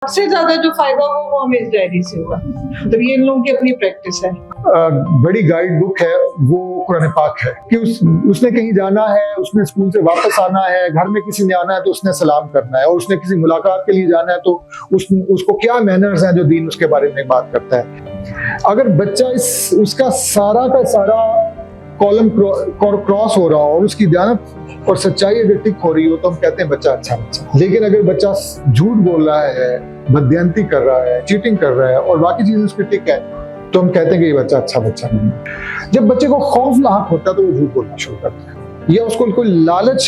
सबसे ज्यादा जो फायदा हो वो हमें इस डायरी से हुआ। मतलब ये इन लोगों की अपनी प्रैक्टिस है। बड़ी गाइड बुक है वो कुरान पाक है कि उसने कहीं जाना है, उसने स्कूल से वापस आना है, घर में किसी ने आना है तो उसने सलाम करना है, और उसने किसी मुलाकात के लिए जाना है तो उसको क्या मैनर्स हैं जो दीन उसके बारे में बात करता है। अगर बच्चा उसका सारा का सारा कॉलम क्रॉस हो रहा हो और उसकी दयानत और सच्चाई अगर टिक हो रही हो तो हम कहते हैं बच्चा अच्छा बच्चा। लेकिन अगर बच्चा झूठ बोल रहा है, बददियानती कर रहा है, चीटिंग कर रहा है और बाकी चीजें उसकी टिक है तो हम कहते हैं कि ये बच्चा अच्छा बच्चा नहीं। जब बच्चे को खौफ लाहक होता है तो वो झूठ बोलना शुरू करता है, या उसको कोई लालच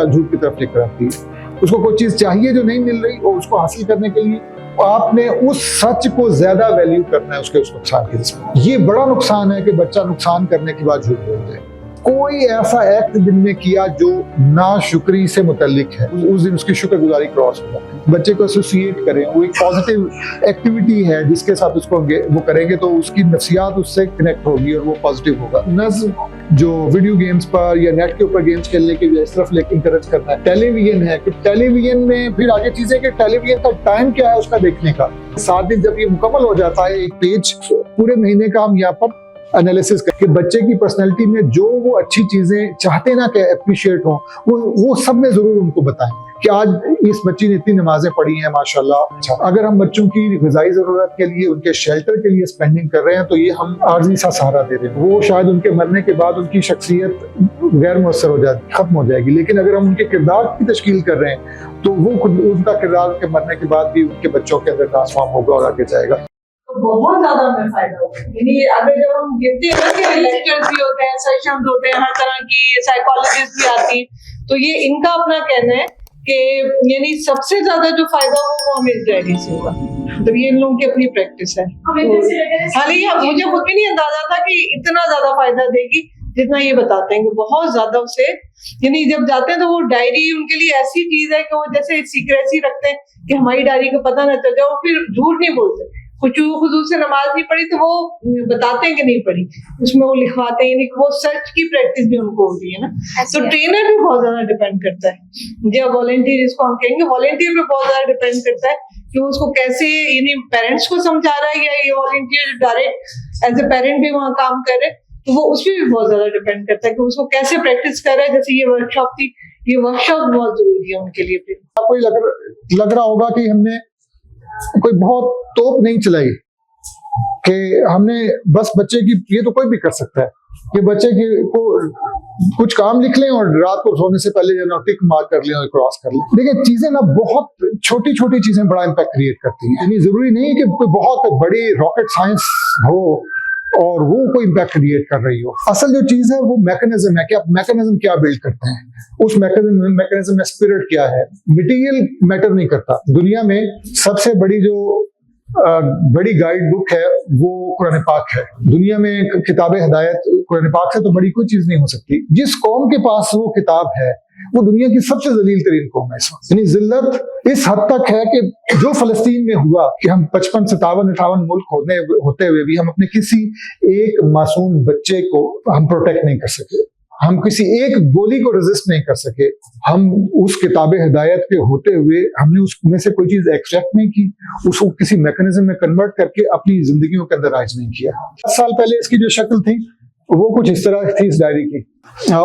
झूठ की तरफ लेकर आती है। उसको कोई चीज चाहिए जो नहीं मिल रही और उसको हासिल करने के लिए आपने उस सच को ज्यादा वैल्यू करना है उसके उस नुकसान के लिए। ये बड़ा नुकसान है कि बच्चा नुकसान करने के बाद झूठ बोल दे। कोई ऐसा एक्ट दिन में किया जो नाशुक्री से मुतल्लिक है, उस दिन उसकी शुक्रगुजारी क्रॉस हो जाती है। बच्चे को एसोसिएट करें, वो एक पॉजिटिव एक्टिविटी है जिसके साथ उसको वो करेंगे तो उसकी नफ्सियात उससे कनेक्ट होगी और वो पॉजिटिव होगा। नज्म जो वीडियो गेम्स पर या नेट के ऊपर गेम्स खेलने की इस तरफ लेकर इंकरेज करना है। टेलीविजन है कि टेलीविजन में फिर आगे चीजें कि टेलीविजन का टाइम क्या है उसका देखने का। 7 दिन जब ये मुकम्मल हो जाता है एक पेज, पूरे महीने का हम यहाँ पर एनालिसिस करके बच्चे की पर्सनैलिटी में जो वो अच्छी चीजें चाहते ना कि अप्रिशिएट हो वो सब में जरूर उनको बताएं कि आज इस बच्ची ने इतनी नमाजें पढ़ी हैं माशाल्लाह। अच्छा, अगर हम बच्चों की ग़िज़ाई जरूरत के लिए उनके शेल्टर के लिए स्पेंडिंग कर रहे हैं तो ये हम आर्जी सा सहारा दे रहे हैं। वो शायद उनके मरने के बाद उनकी शख्सियत गैर मुअस्सर हो जाएगी, खत्म हो जाएगी। लेकिन अगर हम उनके किरदार की तश्कील कर रहे हैं तो वो खुद उनका किरदार के मरने के बाद भी उनके बच्चों के अंदर ट्रांसफॉर्म होगा और आगे जाएगा। बहुत ज्यादा हमें फायदा होगा। यानी अगर जब हम गिनते हैं ना कि लेक्चर्स भी होते हैं, सेशंस होते हैं, हर तरह की साइकोलॉजिस्ट भी आती हैं, तो ये इनका अपना कहना है कि यानी सबसे ज्यादा जो फायदा हो वो हमें इस डायरी से होगा। मतलब ये इन लोगों की अपनी प्रैक्टिस है। हालांकि मुझे खुद भी नहीं अंदाजा था कि इतना ज्यादा फायदा देगी जितना ये बताते हैं कि बहुत ज्यादा उसे, यानी जब जाते हैं तो वो डायरी उनके लिए ऐसी चीज है कि वो जैसे सीक्रेसी रखते हैं कि हमारी डायरी का पता न चल जाए। वो फिर झूठ नहीं बोलते, कुछ हुजूर से नमाज नहीं पढ़ी तो वो बताते हैं कि नहीं पढ़ी, उसमें वो लिखवाते हैं। यानी वो सर्च की प्रैक्टिस भी उनको होती है ना। तो ट्रेनर भी बहुत ज्यादा डिपेंड करता है, जो वॉलेंटियर जिसको हम कहेंगे, वॉलेंटियर पे बहुत ज्यादा डिपेंड करता है कि वो उसको कैसे, यानी पेरेंट्स को समझा रहा है या ये volunteer direct as a parent भी वहाँ काम कर रहे हैं, तो वो उसमें भी बहुत ज्यादा डिपेंड करता है कि उसको कैसे प्रैक्टिस कर रहा है। जैसे ये वर्कशॉप थी, ये वर्कशॉप बहुत जरूरी है उनके लिए। फिर आपको लग रहा होगा कि हमने कोई बहुत तोप नहीं चलाई कि हमने बस बच्चे की, ये तो कोई भी कर सकता है कि बच्चे की को कुछ काम लिख लें और रात को सोने से पहले टिक मार्क कर लें और क्रॉस कर लें। देखिए चीजें ना बहुत छोटी छोटी चीजें बड़ा इम्पैक्ट क्रिएट करती हैं। यानी जरूरी नहीं है कि कोई बहुत बड़ी रॉकेट साइंस हो और वो कोई इम्पैक्ट क्रिएट कर रही हो। असल जो चीज है वो मैकेनिज्म है कि आप मैकेनिज्म क्या बिल्ड करते हैं, उस मैकेनिज्म में स्पिरिट क्या है। मटेरियल मैटर नहीं करता। दुनिया में सबसे बड़ी जो बड़ी गाइड बुक है वो कुरान पाक है। दुनिया में किताब हिदायत कुरान पाक से तो बड़ी कोई चीज नहीं हो सकती। जिस कौम के पास वो किताब है वो दुनिया की सबसे जलील तरीन कौम है इस वक्त। यानी जिल्लत इस हद तक है कि जो फलस्तीन में हुआ कि हम 55, 57, 58 मुल्क होते हुए भी हम अपने किसी एक मासूम बच्चे को हम प्रोटेक्ट नहीं कर सके, हम किसी एक गोली को रेजिस्ट नहीं कर सके। हम उस किताब हिदायत के होते हुए हमने उसमें से कोई चीज एक्सट्रैक्ट नहीं की, उसको किसी मैकेनिज्म में कन्वर्ट करके अपनी जिंदगियों के अंदर राइज नहीं किया। 10 साल पहले इसकी जो शक्ल थी वो कुछ इस तरह थी इस डायरी की।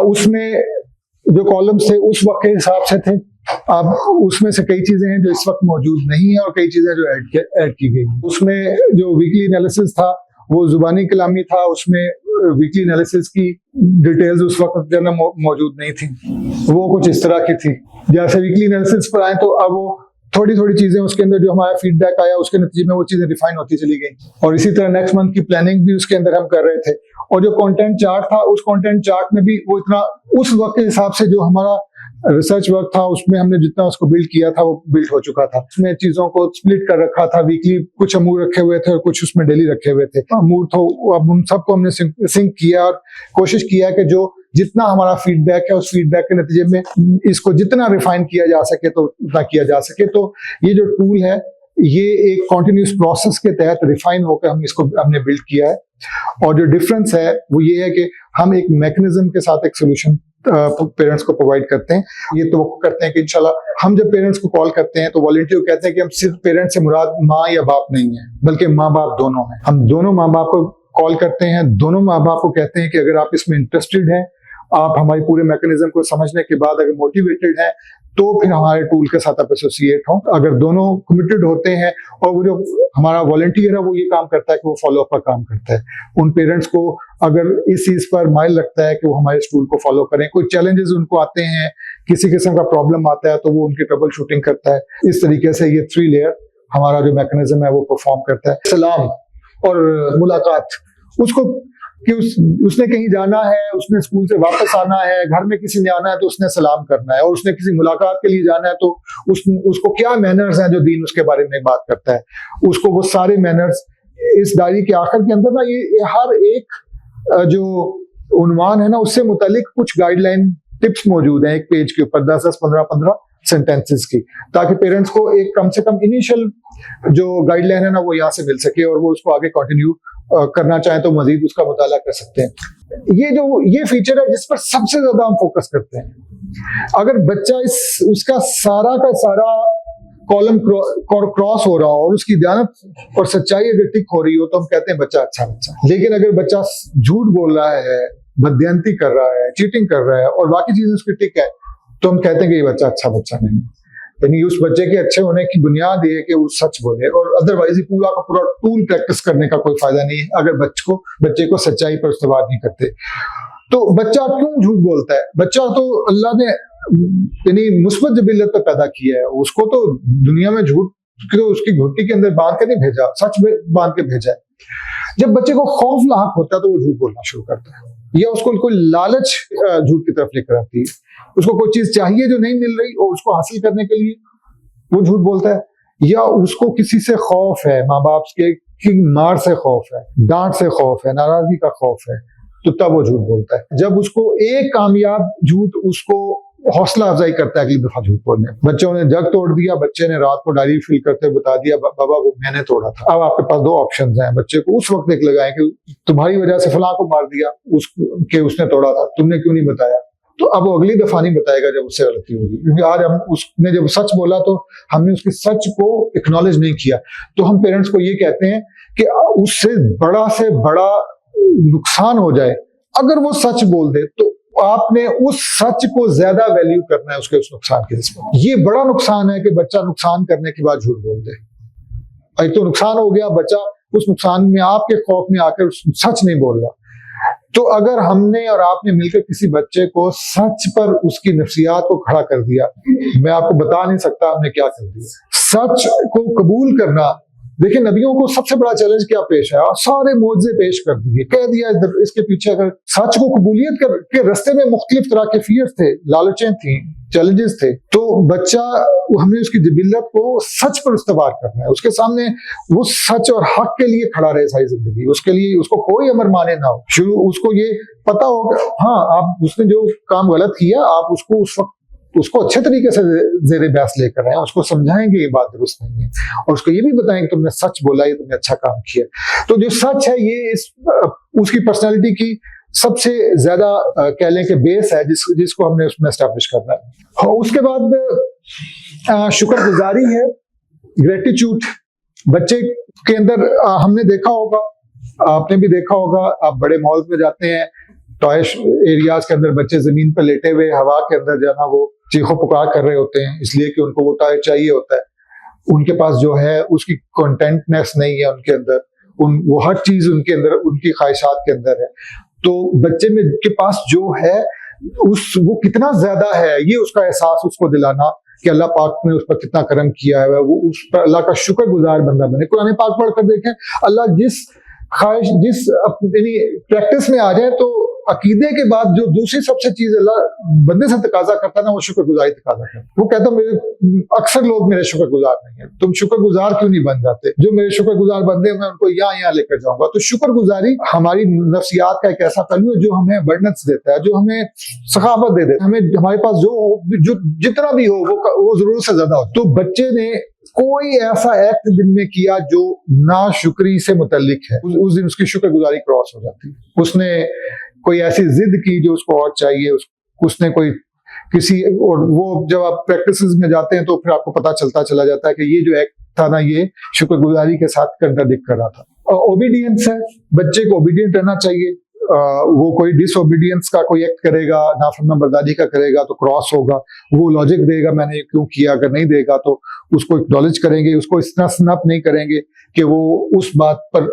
उसमें जो कॉलम्स थे उस वक्त के हिसाब से थे। अब उसमें से कई चीजें हैं जो इस वक्त मौजूद नहीं है और कई चीजें जो ऐड की गई। उसमें जो वीकली एनालिसिस था वो जुबानी कलामी था, उसमें वीकली एनालिसिस की डिटेल्स उस वक्त जो ना मौजूद नहीं थी, वो कुछ इस तरह की थी। जैसे वीकली एनालिसिस पर आए तो अब वो थोड़ी थोड़ी चीजें उसके अंदर जो हमारा फीडबैक आया उसके नतीजे में वो चीजें रिफाइन होती चली गई। और इसी तरह नेक्स्ट मंथ की प्लानिंग भी उसके अंदर हम कर रहे थे। और जो कंटेंट चार्ट था उस कंटेंट चार्ट में भी वो इतना उस वक्त के हिसाब से जो हमारा रिसर्च वर्क था उसमें हमने जितना उसको बिल्ड किया था वो बिल्ड हो चुका था। उसमें चीजों को स्प्लिट कर रखा था। वीकली कुछ अमूर रखे हुए थे और कुछ उसमें डेली रखे हुए थे। अमूर तो अब उन सबको हमने सिंक किया और कोशिश किया कि जो जितना हमारा फीडबैक है उस फीडबैक के नतीजे में इसको जितना रिफाइन किया जा सके तो उतना किया जा सके। तो ये जो टूल है ये एक कॉन्टिन्यूस प्रोसेस के तहत रिफाइन होकर हमने बिल्ड किया है। और जो डिफरेंस है वो ये है कि हम एक मैकेनिज्म के साथ एक सोल्यूशन पेरेंट्स को प्रोवाइड करते हैं। ये तो करते हैं कि इंशाल्लाह हम जब पेरेंट्स को कॉल करते हैं तो वॉलंटियर कहते हैं कि हम सिर्फ पेरेंट्स से मुराद माँ या बाप नहीं है, बल्कि माँ बाप दोनों हैं। हम दोनों माँ बाप को कॉल करते हैं, दोनों माँ बाप को कहते हैं कि अगर आप इसमें इंटरेस्टेड हैं, आप हमारे पूरे मैकेनिज्म को समझने के बाद अगर मोटिवेटेड हैं, तो फिर हमारे टूल के साथ आप एसोसिएट हों। अगर दोनों कमिटेड होते हैं और वो जो हमारा वॉलंटियर है वो ये काम करता है कि वो फॉलोअप का काम करता है। उन पेरेंट्स को अगर इस चीज पर माइल लगता है कि वो हमारे टूल को फॉलो करें, कोई चैलेंजेस उनको आते हैं, किसी किस्म का प्रॉब्लम आता है, तो वो उनकी ट्रबल शूटिंग करता है। इस तरीके से ये 3 लेयर हमारा जो मैकेनिज्म है वो परफॉर्म करता है। सलाम और मुलाकात, उसको कि उसने कहीं जाना है, उसने स्कूल से वापस आना है, घर में किसी ने आना है तो उसने सलाम करना है, और उसने किसी मुलाकात के लिए जाना है तो उसको क्या मैनर्स हैं जो दीन उसके बारे में बात करता है, उसको वो सारे मैनर्स इस डायरी के आखिर के अंदर ना ये हर एक जो उन्वान है ना उससे मुतालिक कुछ गाइडलाइन टिप्स मौजूद हैं एक पेज के ऊपर, 10-10, 15-15 सेंटेंसेस की, ताकि पेरेंट्स को एक कम से कम इनिशियल जो गाइडलाइन है ना वो यहाँ से मिल सके और वो उसको आगे कंटिन्यू करना चाहे तो मजीद उसका मुताला कर सकते हैं। ये फीचर है जिस पर सबसे ज्यादा हम फोकस करते हैं। अगर बच्चा उसका सारा का सारा कॉलम क्रॉस हो रहा हो और उसकी दयानत और सच्चाई अगर टिक हो रही हो तो हम कहते हैं बच्चा अच्छा बच्चा। लेकिन अगर बच्चा झूठ बोल रहा है, बददियांती कर रहा है, चीटिंग कर रहा है और बाकी चीजें उसकी टिक है, तो हम कहते हैं कि ये बच्चा अच्छा बच्चा नहीं। यानी उस बच्चे के अच्छे होने की बुनियाद ये है कि वो सच बोले, और अदरवाइज पूरा का पूरा टूल प्रैक्टिस करने का कोई फायदा नहीं है अगर बच्चे को सच्चाई पर इस्तेमाल नहीं करते। तो बच्चा क्यों झूठ बोलता है? बच्चा तो अल्लाह ने यानी मुस्बत जबिलत पर पैदा किया है, उसको तो दुनिया में झूठ तो उसकी घुट्टी के अंदर बांध के नहीं भेजा, सच बांध के भेजा है। जब बच्चे को खौफ लाहक होता है तो वो झूठ बोलना शुरू करता है, या उसको कोई लालच झूठ की तरफ लेकर आती है, उसको कोई चीज चाहिए जो नहीं मिल रही और उसको हासिल करने के लिए वो झूठ बोलता है, या उसको किसी से खौफ है, माँ बाप की मार से खौफ है, डांट से खौफ है, नाराजगी का खौफ है, तो तब वो झूठ बोलता है। जब उसको एक कामयाब झूठ उसको हौसला अफजाई करता है अगली दफा झूठ बोलने। बच्चों ने जग तोड़ दिया, बच्चे ने रात को डायरी फिल करते बता दिया बाबा वो मैंने तोड़ा था। अब आपके पास 2 ऑप्शंस हैं, बच्चे को उस वक्त एक लगाएं कि तुम्हारी वजह से फलां को मार दिया उसने तोड़ा था, तुमने क्यों नहीं बताया। तो अब वो अगली दफा नहीं बताएगा जब उससे गलती होगी, क्योंकि आज उसने जब सच बोला तो हमने उसकी सच को एक्नॉलेज नहीं किया। तो हम पेरेंट्स को ये कहते हैं कि उससे बड़ा नुकसान हो जाए अगर वो सच बोल दे, तो आपने उस सच को ज्यादा वैल्यू करना है उसके उस नुकसान के रिस्पेक्ट। ये बड़ा नुकसान है कि बच्चा नुकसान करने के बाद झूठ बोल दे। एक तो नुकसान हो गया, बच्चा उस नुकसान में आपके खौफ में आकर सच नहीं बोल रहा। तो अगर हमने और आपने मिलकर किसी बच्चे को सच पर उसकी नफ्सियात को खड़ा कर दिया, मैं आपको बता नहीं सकता हमने क्या कर दिया। सच को कबूल करना, देखिए नबियों को सबसे बड़ा चैलेंज क्या पेश है, सारे मौजे पेश कर दिए, कह दिया इसके पीछे अगर सच को कबूलियत के रास्ते में मुख्तलिफ तरह के फियर्स थे, लालचें थी, चैलेंजेस थे। तो बच्चा हमने उसकी जिबिल्लत को सच पर इस्तेमाल करना है, उसके सामने वो सच और हक के लिए खड़ा रहे सारी जिंदगी, उसके लिए उसको कोई अमर माने ना हो। शुरू उसको ये पता होगा, हाँ आप उसने जो काम गलत किया आप उसको उस वक्त उसको अच्छे तरीके से जेरे बहस लेकर आए, उसको समझाएंगे ये बात दुरुस्त नहीं है, और उसको ये भी बताएंगे तुमने सच बोला, ये तुमने अच्छा काम किया। तो जो सच है ये उसकी पर्सनालिटी की सबसे ज्यादा कह लें कि बेस है जिसको हमने उसमें एस्टैब्लिश करना है। और उसके बाद शुक्रगुजारी है, ग्रेटिट्यूड। बच्चे के अंदर हमने देखा होगा, आपने भी देखा होगा, आप बड़े मॉल्स में जाते हैं, टॉय एरियाज के अंदर बच्चे जमीन पर लेटे हुए हवा के अंदर जाना वो चीखों पुकार कर रहे होते हैं, इसलिए कि उनको वो टॉय चाहिए होता है। उनके पास जो है उसकी कंटेंटनेस नहीं है उनके अंदर, वो हर चीज उनके अंदर उनकी ख्वाहिशात के अंदर है। तो बच्चे में के पास जो है वो कितना ज्यादा है, ये उसका एहसास उसको दिलाना कि अल्लाह पाक ने उस पर कितना करम किया है, वो उस पर अल्लाह का शुक्रगुजार बंदा बने। कुरान पाक पढ़ कर देखें, अल्लाह जिस प्रैक्टिस में आ जाए तो अकीदे के बाद जो दूसरी सबसे चीज अल्लाह बंदे से तकाजा करता है ना, वो शुक्रगुजारी तकाजा करता है। वो कहता अक्सर लोग मेरे शुक्रगुजार नहीं है, तुम शुक्रगुजार क्यों नहीं बन जाते? जो मेरे शुक्रगुजार बंदे मैं उनको यहाँ लेकर जाऊंगा। तो शुक्रगुजारी हमारी नफ्सियात का एक ऐसा पहलू है जो हमें अबंडेंस देता है, जो हमें सखावत दे देता है, हमें हमारे पास जो जितना भी हो वो जरूरत से ज्यादा हो। तो बच्चे ने कोई ऐसा एक्ट दिन में किया जो नाशुक्री से मुतल्लिक है, उस दिन उसकी शुक्रगुजारी क्रॉस हो जाती है। उसने कोई ऐसी जिद की जो उसको और चाहिए, उसने कोई किसी, और वो जब आप प्रैक्टिसेस में जाते हैं तो फिर आपको पता चला जाता है कि ये जो एक्ट था ना, ये शुक्रगुजारी के साथ कंट्राडिक्ट कर रहा था। ओबीडियंस है, बच्चे को ओबीडियंट रहना चाहिए। वो कोई डिसओबीडियंस का कोई एक्ट करेगा, नाफरमानबरदारी का करेगा तो क्रॉस होगा। वो लॉजिक देगा मैंने क्यों किया, अगर नहीं देगा तो उसको एक्नॉलेज करेंगे, उसको इतना स्नप नहीं करेंगे कि वो उस बात पर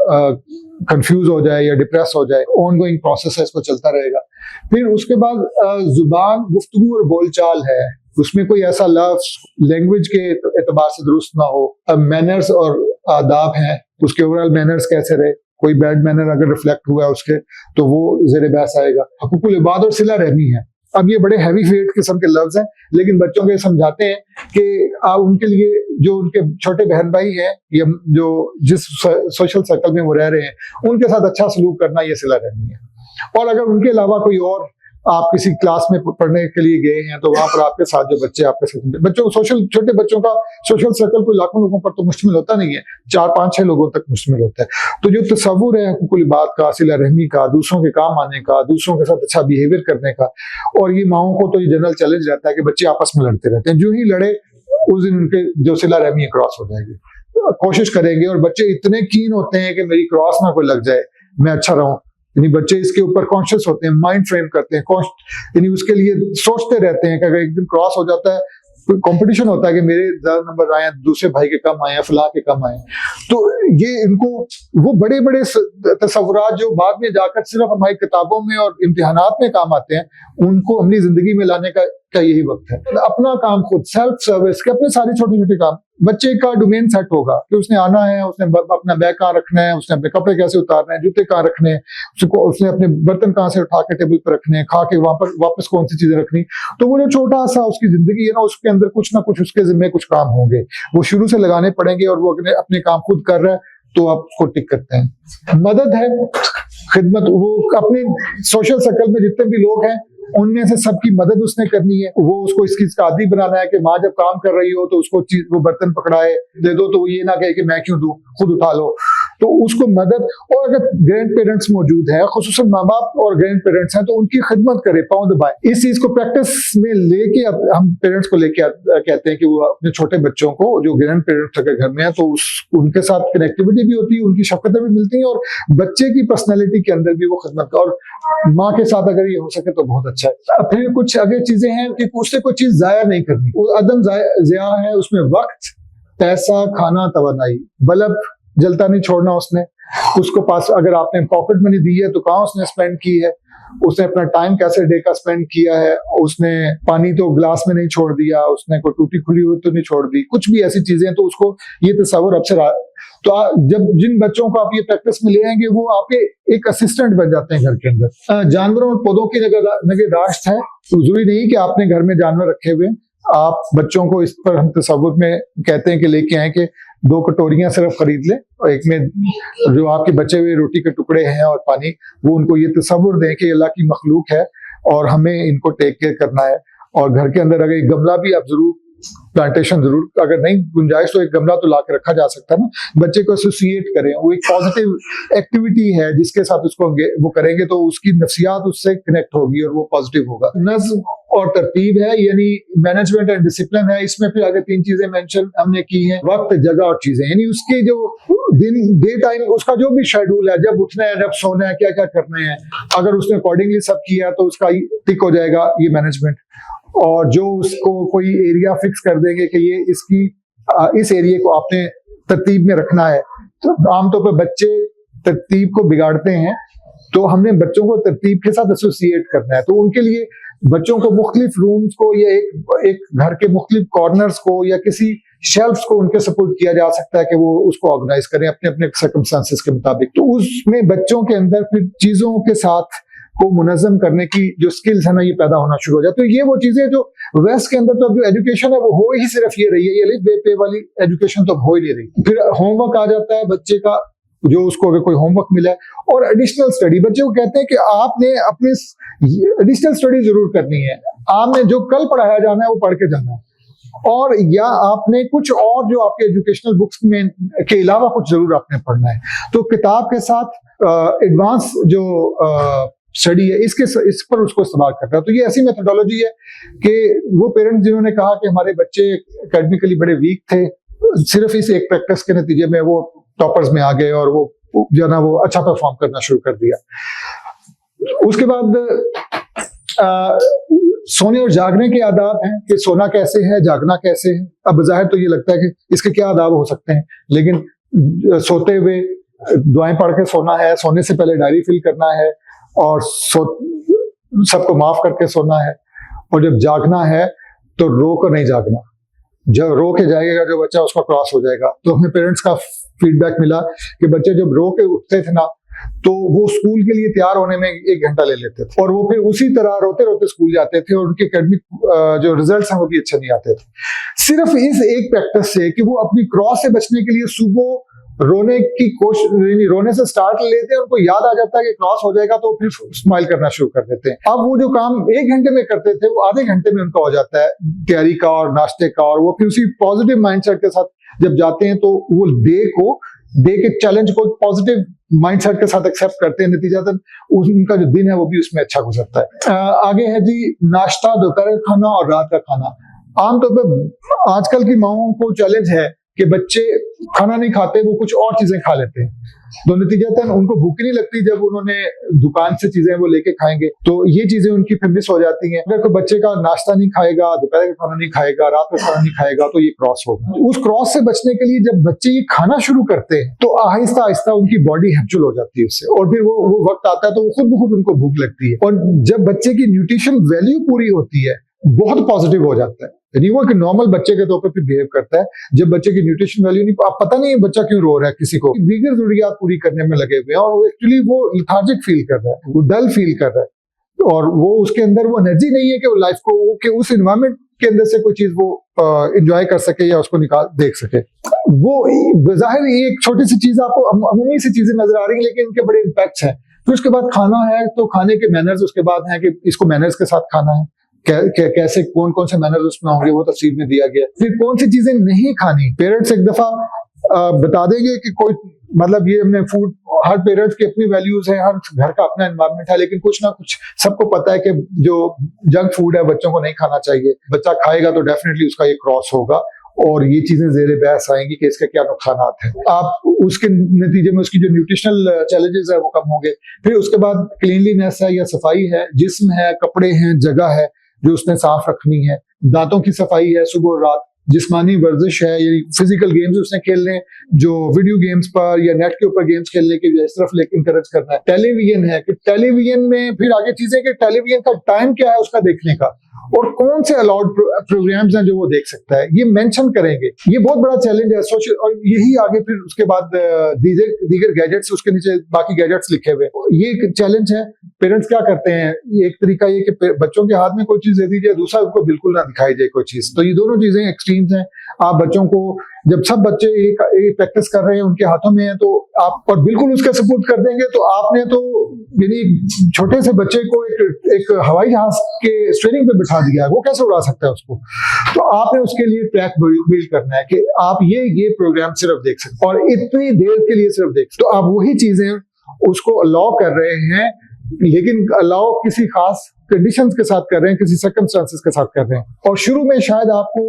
कंफ्यूज हो जाए या डिप्रेस हो जाए। ऑनगोइंग प्रोसेस है, इसको चलता रहेगा। फिर उसके बाद जुबान, गुफ्तगू और बोलचाल है, उसमें कोई ऐसा लफ्ज लैंग्वेज के एतबार से दुरुस्त ना हो। मैनर्स और आदाब हैं, उसके ओवरऑल मैनर्स कैसे रहे, कोई बैड मैनर अगर रिफ्लेक्ट हुआ है उसके तो वो ज़ेरे बहस आएगा। हुकूकुल इबाद और सिला रहमी है। अब ये बड़े हैवी वेट किस्म के लफ्ज हैं, लेकिन बच्चों के समझाते हैं कि आप उनके लिए, जो उनके छोटे बहन भाई हैं या जो जिस सोशल सर्कल में वो रह रहे हैं, उनके साथ अच्छा सलूक करना, ये सिला रहमी है। और अगर उनके अलावा कोई और, आप किसी क्लास में पढ़ने के लिए गए हैं तो वहां पर आपके साथ जो बच्चे आपके साथ, बच्चों छोटे बच्चों का सोशल सर्कल कोई लाखों लोगों पर तो मुश्तमिल होता नहीं है, 4-5-6 लोगों तक मुश्तमिल होता है। तो जो तसव्वुर है हुकूकुल बात का, सिला रहमी का, दूसरों के काम आने का, दूसरों के साथ अच्छा बिहेवियर करने का, और ये माओं को तो ये जनरल चैलेंज रहता है कि बच्चे आपस में लड़ते रहते हैं। जो ही लड़े उस दिन उनके जो सिला रहमी क्रॉस हो जाएगी। कोशिश करेंगे, और बच्चे इतने कीन होते हैं कि मेरी क्रॉस ना कोई लग जाए, मैं अच्छा रहूं, यानी बच्चे इसके ऊपर कॉन्शियस होते हैं, माइंड फ्रेम करते हैं, यानी उसके लिए सोचते रहते हैं कि अगर एक दिन क्रॉस हो जाता है, कोई कंपटीशन होता है कि मेरे ज्यादा नंबर आए, दूसरे भाई के कम आए, फलां के कम आए। तो ये इनको वो बड़े बड़े तसव्वुरात जो बाद में जाकर सिर्फ हमारी किताबों में और इम्तिहानात में काम आते हैं, उनको अपनी जिंदगी में लाने का यही वक्त है। अपना काम खुद, सेल्फ सर्विस के अपने सारे छोटे छोटे काम। बच्चे का डोमेन सेट होगा कि उसने आना है, उसने अपना बैग कहाँ रखना है, उसने अपने कपड़े कैसे उतारने हैं, जूते कहाँ रखने हैं, उसने अपने बर्तन कहाँ से उठा के टेबल पर रखने हैं, खा के वहां पर वापस कौन सी चीजें रखनी। तो वो जो छोटा सा उसकी जिंदगी है ना, उसके अंदर कुछ ना कुछ उसके जिम्मे कुछ काम होंगे, वो शुरू से लगाने पड़ेंगे, और वो अपने काम खुद कर रहा है तो आप उसको टिक करते हैं। मदद है, खिदमत, वो अपने सोशल सर्कल में जितने भी लोग हैं उनमें से सबकी मदद उसने करनी है। वो उसको इस चीज का आदी बनाना है कि माँ जब काम कर रही हो तो उसको चीज, वो बर्तन पकड़ाए दे दो, तो वो ये ना कहे कि मैं क्यों दूं, खुद उठा लो। तो उसको मदद, और अगर ग्रैंड पेरेंट्स मौजूद है, खुसूसन माँ बाप और ग्रैंड पेरेंट्स हैं, तो उनकी खिदमत करे, पाँव दबाए। इस चीज को प्रैक्टिस में लेके हम पेरेंट्स को लेके कहते हैं कि वो अपने छोटे बच्चों को, जो ग्रैंड पेरेंट्स के घर में है, तो उनके साथ कनेक्टिविटी भी होती है, उनकी शफकतें भी मिलती हैं, और बच्चे की पर्सनैलिटी के अंदर भी वो खिदमत, और माँ के साथ अगर ये हो सके तो बहुत अच्छा है। फिर कुछ आगे चीजें हैं कि उससे कोई चीज जाया नहीं करनी, वो अदम ज़िया है, उसमें वक्त, पैसा, खाना, तवानाई, बल्ब जलता नहीं छोड़ना उसने, उसको पास अगर आपने पॉकेट मनी दी है तो कहाँ उसने स्पेंड की है, उसने अपना टाइम कैसे डे का स्पेंड किया है, उसने पानी तो ग्लास में नहीं छोड़ दिया, उसने कोई टूटी खुली हुई तो नहीं छोड़ दी, कुछ भी ऐसी चीजें, तो उसको ये तस्वर अब से तो जब जिन बच्चों को आप ये प्रैक्टिस में ले आएंगे वो आपके एक असिस्टेंट बन जाते हैं घर के अंदर। जानवरों और पौधों की निगहदाश्त है, जरूरी नहीं कि आपने घर में जानवर रखे हुए, आप बच्चों को इस पर हम तस्वुर में कहते हैं कि लेके आए कि 2 कटोरियां सिर्फ खरीद लें, और एक में जो आपके बचे हुए रोटी के टुकड़े हैं और पानी, वो उनको ये तस्वुर दें कि अल्लाह की मखलूक है और हमें इनको टेक केयर करना है। और घर के अंदर अगर एक गमला भी आप जरूर, प्लांटेशन जरूर, अगर नहीं गुंजाइश तो एक गमला तो ला के रखा जा सकता है ना, बच्चे को एसोसिएट करें, वो एक पॉजिटिव एक्टिविटी है जिसके साथ उसको वो करेंगे तो उसकी नफ्सियात उससे कनेक्ट होगी और वो पॉजिटिव होगा। नज़्म और तरतीब है, यानी मैनेजमेंट एंड डिसिप्लिन है। इसमें फिर आगे 3 चीजें मेंशन हमने की हैं, वक्त, जगह और चीजें, यानी उसके जो डे टाइम, उसका जो भी शेड्यूल है, जब उठना है, जब सोना है, क्या क्या करना है, अगर उसने अकॉर्डिंगली सब किया तो उसका टिक हो जाएगा ये मैनेजमेंट। और जो उसको कोई एरिया फिक्स कर देंगे कि ये इस एरिया को आपने तरतीब में रखना है, तो आमतौर पर बच्चे तरतीब को बिगाड़ते हैं, तो हमने बच्चों को तरतीब के साथ एसोसिएट करना है। तो उनके लिए बच्चों को मुख्तलिफ रूम्स को या एक घर के मुख्तलिफ कॉर्नर्स को या किसी शेल्फ्स को उनके सपोर्ट किया जा सकता है कि वो उसको ऑर्गेनाइज करें अपने अपने सर्कमस्टांसेस के मुताबिक। तो उसमें बच्चों के अंदर फिर चीजों के साथ को मुनज़्ज़म करने की जो स्किल्स है ना, ये पैदा होना शुरू हो जाती है। तो ये वो चीजें जो वेस्ट के अंदर तो अब जो एजुकेशन है वो हो ही सिर्फ ये रही है, ये अलिफ बे पे वाली एजुकेशन तो हो ही नहीं रही। फिर होमवर्क आ जाता है बच्चे का, जो उसको अगर कोई होमवर्क मिला है, और एडिशनल स्टडी, बच्चे को कहते हैं कि आपने अपने एडिशनल स्टडी जरूर करनी है, आपने जो कल पढ़ाया जाना है वो पढ़ के जाना है। और या आपने कुछ और जो आपके एजुकेशनल बुक्स में के अलावा कुछ जरूर आपने पढ़ना है। तो किताब के साथ एडवांस जो स्टडी है इस पर उसको इस्तेमाल करना है। तो ये ऐसी मेथोडोलॉजी है कि वो पेरेंट्स जिन्होंने कहा कि हमारे बच्चे एकेडमिकली बड़े वीक थे, सिर्फ इस एक प्रैक्टिस के नतीजे में वो टॉपर्स में आ गए और वो जो ना वो अच्छा परफॉर्म करना शुरू कर दिया। उसके बाद सोने और जागने के आदाब हैं कि सोना कैसे है, जागना कैसे है। अब बज़ाहिर तो ये लगता है कि इसके क्या आदाब हो सकते हैं, लेकिन सोते हुए दुआएं पढ़ के सोना है, सोने से पहले डायरी फिल करना है और सबको माफ करके सोना है। और जब जागना है तो रो कर नहीं जागना, जब रो के जाएगा जो बच्चा उसका क्रॉस हो जाएगा। तो हमें पेरेंट्स का फीडबैक मिला कि बच्चे जब रो के उठते थे ना तो वो स्कूल के लिए तैयार होने में 1 घंटा ले लेते थे और वो फिर उसी तरह रोते रोते स्कूल जाते थे और उनके एकेडमिक जो रिजल्ट्स हैं वो भी अच्छे नहीं आते थे। सिर्फ इस एक प्रैक्टिस से कि वो अपनी क्रॉस से बचने के लिए सुबह रोने की कोशिश, रोने से स्टार्ट लेते हैं, उनको याद आ जाता है कि क्रॉस हो जाएगा तो फिर स्माइल करना शुरू कर देते हैं। अब वो जो काम 1 घंटे में करते थे वो आधे घंटे में उनका हो जाता है, तैयारी का और नाश्ते का, और वो फिर उसी पॉजिटिव माइंडसेट के साथ जब जाते हैं तो वो डे के चैलेंज को पॉजिटिव माइंडसेट के साथ एक्सेप्ट करते हैं। नतीजतन उनका जो दिन है वो भी उसमें अच्छा गुजरता है। आगे है जी नाश्ता, दोपहर का खाना और रात का खाना। आमतौर पर आजकल की माओं को चैलेंज है कि बच्चे खाना नहीं खाते, वो कुछ और चीजें खा लेते हैं, तो नतीजतन उनको भूख नहीं लगती जब उन्होंने दुकान से चीजें वो लेके खाएंगे, तो ये चीजें उनकी फिर मिस हो जाती हैं। अगर कोई बच्चे का नाश्ता नहीं खाएगा, दोपहर का खाना नहीं खाएगा, रात का खाना नहीं खाएगा, तो ये क्रॉस होगा। उस क्रॉस से बचने के लिए जब बच्चे ये खाना शुरू करते हैं तो आहिस्ता आहिस्ता उनकी बॉडी हैबिचुअल हो जाती है उससे, और फिर वो वक्त आता है तो खुद ब खुद उनको भूख लगती है। और जब बच्चे की न्यूट्रिशन वैल्यू पूरी होती है बहुत पॉजिटिव हो जाता है, नहीं वो कि नॉर्मल बच्चे के तौर पर फिर बिहेव करता है। जब बच्चे की न्यूट्रिशन वैल्यू नहीं, आप पता नहीं बच्चा क्यों रो रहा है, किसी को दीगर जरूरियात पूरी करने में लगे हुए हैं और वो एक्चुअली वो लिथार्जिक फील कर रहा है, वो डल फील कर रहा है और वो उसके अंदर वो एनर्जी नहीं है कि वो लाइफ को कि उस एनवायरमेंट के अंदर से कोई चीज वो एंजॉय कर सके या उसको निकाल देख सके। वो बज़ाहिर एक छोटी सी चीज आपको अमूमी सी चीजें नजर आ रही है लेकिन इनके बड़े इम्पैक्ट हैं। फिर उसके बाद खाना है तो खाने के मैनर्स उसके बाद है कि इसको मैनर्स के साथ खाना है, कैसे कौन कौन से मैनर्स उसमें होंगे वो तफसील में दिया गया। फिर कौन सी चीजें नहीं खानी, पेरेंट्स एक दफा बता देंगे कि कोई मतलब ये हमने फूड, हर पेरेंट्स की अपनी वैल्यूज है, हर घर का अपना एनवायरमेंट है, लेकिन कुछ ना कुछ सबको पता है कि जो जंक फूड है बच्चों को नहीं खाना चाहिए। बच्चा खाएगा तो डेफिनेटली उसका ये क्रॉस होगा और ये चीजें ज़ेरे बहस आएंगी कि इसके क्या नुकसानात हैं। आप उसके नतीजे में उसकी जो न्यूट्रिशनल चैलेंजेस है वो कम होंगे। फिर उसके बाद क्लीनलीनेस है या सफाई है, जिस्म है, कपड़े हैं, जगह है जो उसने साफ रखनी है, दांतों की सफाई है सुबह और रात, जिस्मानी वर्जिश है, ये फिजिकल गेम्स उसने खेलने, जो वीडियो गेम्स पर या नेट के ऊपर गेम्स खेलने की इस तरफ लेकिन इंकरेज करना है। टेलीविजन है कि टेलीविजन में फिर आगे चीजें कि टेलीविजन का टाइम क्या है उसका देखने का और कौन से अलाउड प्रोग्राम्स हैं जो वो देख सकता है, ये मेंशन करेंगे। ये बहुत बड़ा चैलेंज है सोशल, और यही आगे फिर उसके बाद दीगर गैजेट्स, उसके नीचे बाकी गैजेट्स लिखे हुए, ये एक चैलेंज है। पेरेंट्स क्या करते हैं, एक तरीका ये कि बच्चों के हाथ में कोई चीज दे दीजिए, दूसरा उनको बिल्कुल ना दिखाई जाए कोई चीज, तो ये दोनों चीजें एक्सट्रीम्स हैं। आप बच्चों को जब सब बच्चे एक प्रैक्टिस कर रहे हैं उनके हाथों में है तो आप और बिल्कुल उसका सपोर्ट कर देंगे तो आपने तो यानी छोटे से बच्चे को एक हवाई जहाज के स्टीयरिंग पे बिठा दिया है, वो कैसे उड़ा सकता है उसको। तो आपने उसके लिए ट्रैक बिल्ड करना है कि आप ये प्रोग्राम सिर्फ देख सकते और इतनी देर के लिए सिर्फ देख सकते। तो आप वही चीजें उसको अलाउ कर रहे हैं, लेकिन अलाउ किसी खास कंडीशंस के साथ कर रहे हैं, किसी सर्कमस्टांसेस के साथ कर रहे हैं। और शुरू में शायद आपको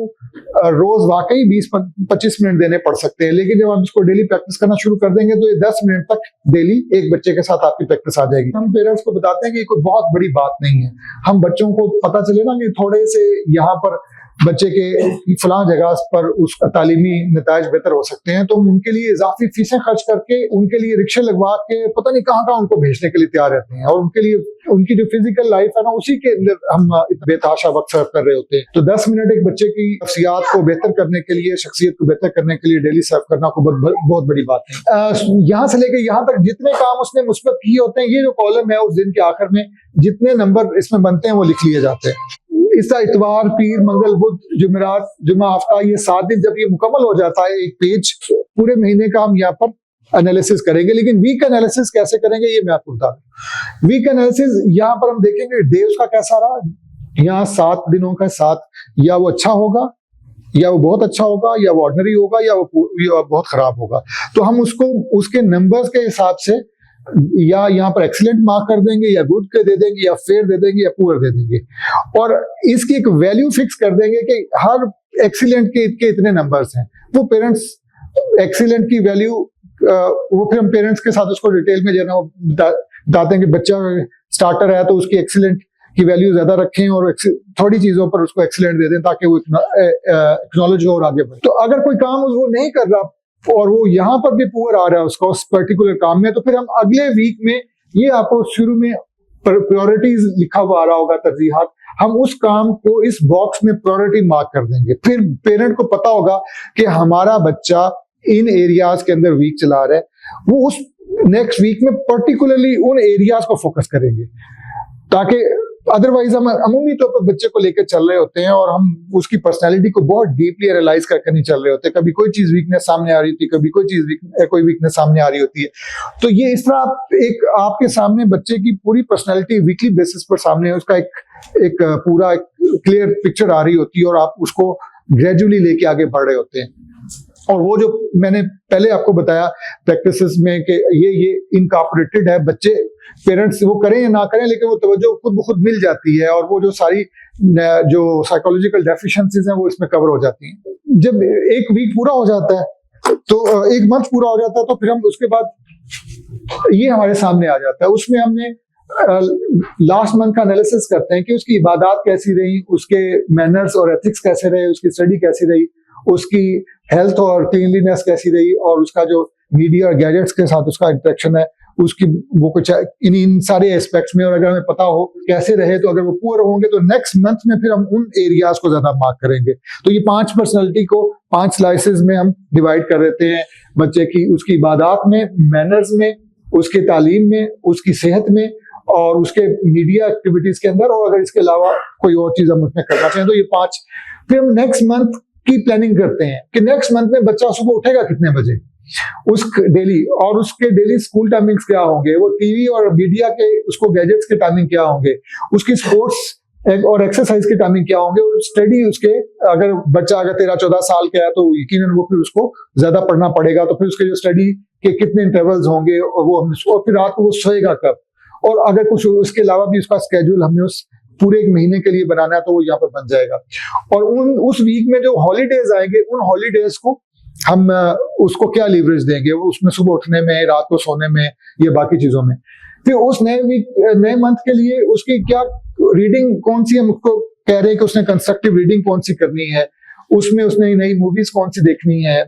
रोज वाकई 20-25 मिनट देने पड़ सकते हैं, लेकिन जब आप इसको डेली प्रैक्टिस करना शुरू कर देंगे तो ये 10 मिनट तक डेली एक बच्चे के साथ आपकी प्रैक्टिस आ जाएगी। हम पेरेंट्स को बताते हैं कि कोई बहुत बड़ी बात नहीं है, हम बच्चों को पता चले ना कि थोड़े से यहाँ पर बच्चे के फलां जगह पर उसका तालीमी नताज बेहतर हो सकते हैं तो हम उनके लिए इजाफी फीसें खर्च करके उनके लिए रिक्शे लगवा के पता नहीं कहाँ उनको भेजने के लिए तैयार रहते हैं, और उनके लिए उनकी जो फिजिकल लाइफ है ना उसी के अंदर हम बेतहाशा वक्त सर्व कर रहे होते हैं। तो 10 मिनट एक बच्चे की शख्सियत को बेहतर करने के लिए, शख्सियत को बेहतर करने के लिए डेली सर्व करना को बहुत बड़ी बात है। यहाँ से लेकर यहाँ तक जितने काम उसने मुस्बत किए होते हैं, ये जो कॉलम है उस दिन के आखिर में जितने नंबर इसमें बनते हैं वो लिख लिए जाते हैं। इसका इतवार, पीर, मंगल, बुध, जुमेरात, जुमा, हफ्ता, ये 7 दिन जब ये मुकम्मल हो जाता है एक पेज, पूरे महीने का हम यहाँ पर एनालिसिस करेंगे। लेकिन वीक एनालिसिस कैसे करेंगे ये मैं आपको बता दूं। वीक एनालिसिस यहाँ पर हम देखेंगे डे उसका कैसा रहा, यहाँ 7 दिनों का 7, या वो अच्छा होगा या वो बहुत अच्छा होगा, या वो ऑर्डिनरी होगा, या वो बहुत खराब होगा। तो हम उसको उसके नंबर्स के हिसाब से या यहाँ पर एक्सीलेंट मार्क कर देंगे, या गुड के दे देंगे, या फेयर दे देंगे, या पुअर दे देंगे, और इसकी एक वैल्यू फिक्स कर देंगे कि हर एक्सीलेंट के इतने नंबर्स हैं। वो पेरेंट्स एक्सीलेंट की वैल्यू वो फिर हम पेरेंट्स के साथ उसको डिटेल में जो है ना बताते हैं कि बच्चा स्टार्टर है तो उसकी एक्सीलेंट की वैल्यू ज्यादा रखें और थोड़ी चीजों पर उसको एक्सीलेंट दे दें ताकि वो एक्नॉलेज हो और आगे बढ़े। तो अगर कोई काम वो नहीं कर रहा और वो यहाँ पर भी पुअर आ रहा है उसका उस पर्टिकुलर काम में, तो फिर हम अगले वीक में, ये आपको शुरू में प्रायोरिटीज लिखा हुआ आ रहा होगा, तरजीहात, हम उस काम को इस बॉक्स में प्रायोरिटी मार्क कर देंगे। फिर पेरेंट को पता होगा कि हमारा बच्चा इन एरियाज के अंदर वीक चला रहा है, वो उस नेक्स्ट वीक में पर्टिकुलरली उन एरियाज को फोकस करेंगे, ताकि अदरवाइज हम अमूमी तौर पर बच्चे को लेकर चल रहे होते हैं और हम उसकी पर्सनैलिटी को बहुत डीपली एनालाइज करके नहीं चल रहे होते। कभी कोई चीज वीकनेस सामने आ रही होती है, कभी कोई वीकनेस सामने आ रही होती है। तो ये इस तरह एक आपके सामने बच्चे की पूरी पर्सनैलिटी वीकली बेसिस पर सामने उसका एक पूरा क्लियर पिक्चर आ रही होती है और आप उसको ग्रेजुअली लेके आगे बढ़ रहे होते हैं। और वो जो मैंने पहले आपको बताया प्रैक्टिसेस में कि ये इनकॉर्पोरेटेड है, बच्चे पेरेंट्स वो करें या ना करें लेकिन वो तवज्जो खुद ब खुद मिल जाती है और वो जो सारी जो साइकोलॉजिकल डेफिशिएंसीज हैं वो इसमें कवर हो जाती हैं। जब एक वीक पूरा हो जाता है तो एक मंथ पूरा हो जाता है तो फिर हम उसके बाद ये हमारे सामने आ जाता है। उसमें हमने लास्ट मंथ का एनालिसिस करते हैं कि उसकी इबादत कैसी रही, उसके मैनर्स और एथिक्स कैसे रहे, उसकी स्टडी कैसी रही, उसकी हेल्थ और क्लीनलीनेस कैसी रही, और उसका जो मीडिया और गैजेट्स के साथ उसका इंटरेक्शन है उसकी वो कुछ इन सारे एस्पेक्ट्स में। और अगर हमें पता हो कैसे रहे तो अगर वो पुअर होंगे तो नेक्स्ट मंथ में फिर हम उन एरियाज को ज्यादा मार्क करेंगे। तो ये 5 पर्सनैलिटी को 5 स्लाइसेस में हम डिवाइड कर देते हैं बच्चे की, उसकी इबादत में, मैनर्स में, उसके तालीम में, उसकी सेहत में और उसके मीडिया एक्टिविटीज के अंदर, और अगर इसके अलावा कोई और चीज हम उसमें करना चाहें तो ये 5। फिर हम नेक्स्ट मंथ की प्लानिंग करते हैं कि नेक्स्ट मंथ में बच्चा सुबह उठेगा कितने बजे, उस डेली, और उसके डेली स्कूल टाइमिंग्स क्या होंगे, वो टीवी और मीडिया के उसको गैजेट्स के टाइमिंग क्या होंगे, उसकी स्पोर्ट्स और एक्सरसाइज के टाइमिंग क्या होंगे, और स्टडी उसके अगर बच्चा अगर 13-14 साल का है तो यकीनन वो फिर उसको ज्यादा पढ़ना पड़ेगा, तो फिर उसके जो स्टडी के कितने इंटरवल्स होंगे और वो और फिर रात को वो सोएगा कब, और अगर कुछ उसके अलावा भी उसका स्केड्यूल हमने उस पूरे एक महीने के लिए बनाना है तो वो यहाँ पर बन जाएगा। और उस वीक में जो हॉलीडेज आएंगे उन हॉलीडेज को हम उसको क्या लीवरेज देंगे, वो उसमें सुबह उठने में, रात को सोने में, ये बाकी चीजों में। फिर उस नए मंथ के लिए उसकी क्या रीडिंग कौन सी, हम उसको कह रहे हैं कि उसने कंस्ट्रक्टिव रीडिंग कौन सी करनी है, उसमें उसने नई मूवीज कौन सी देखनी है,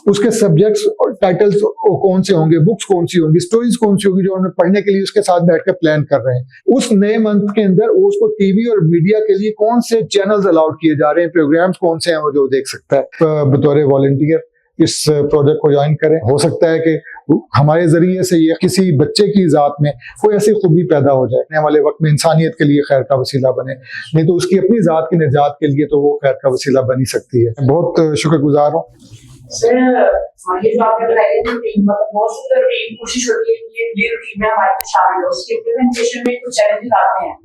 उसके सब्जेक्ट्स और टाइटल्स कौन से होंगे, बुक्स कौन सी होंगी, स्टोरीज कौन सी होगी जो हमें पढ़ने के लिए उसके साथ बैठकर प्लान कर रहे हैं। उस नए मंथ के अंदर उसको टीवी और मीडिया के लिए कौन से चैनल्स अलाउड किए जा रहे हैं, प्रोग्राम्स कौन से हैं वो जो देख सकता है। बतौर वॉलंटियर इस प्रोजेक्ट को ज्वाइन करें। हो सकता है कि हमारे जरिए से ये किसी बच्चे की जात में कोई ऐसी खूबी पैदा हो जाए, आने वाले वक्त में इंसानियत के लिए खैर का वसीला बने, नहीं तो उसकी अपनी जात की निजात के लिए तो वो खैर का वसीला बन ही सकती है। बहुत शुक्रगुजार हूँ। सर, ये जो आपने बताया कि team most of the team कोशिश होती है कि ये टीम में हमारे साथ शामिल हो, उसके इम्प्लीमेंटेशन में कुछ चैलेंजेस आते हैं।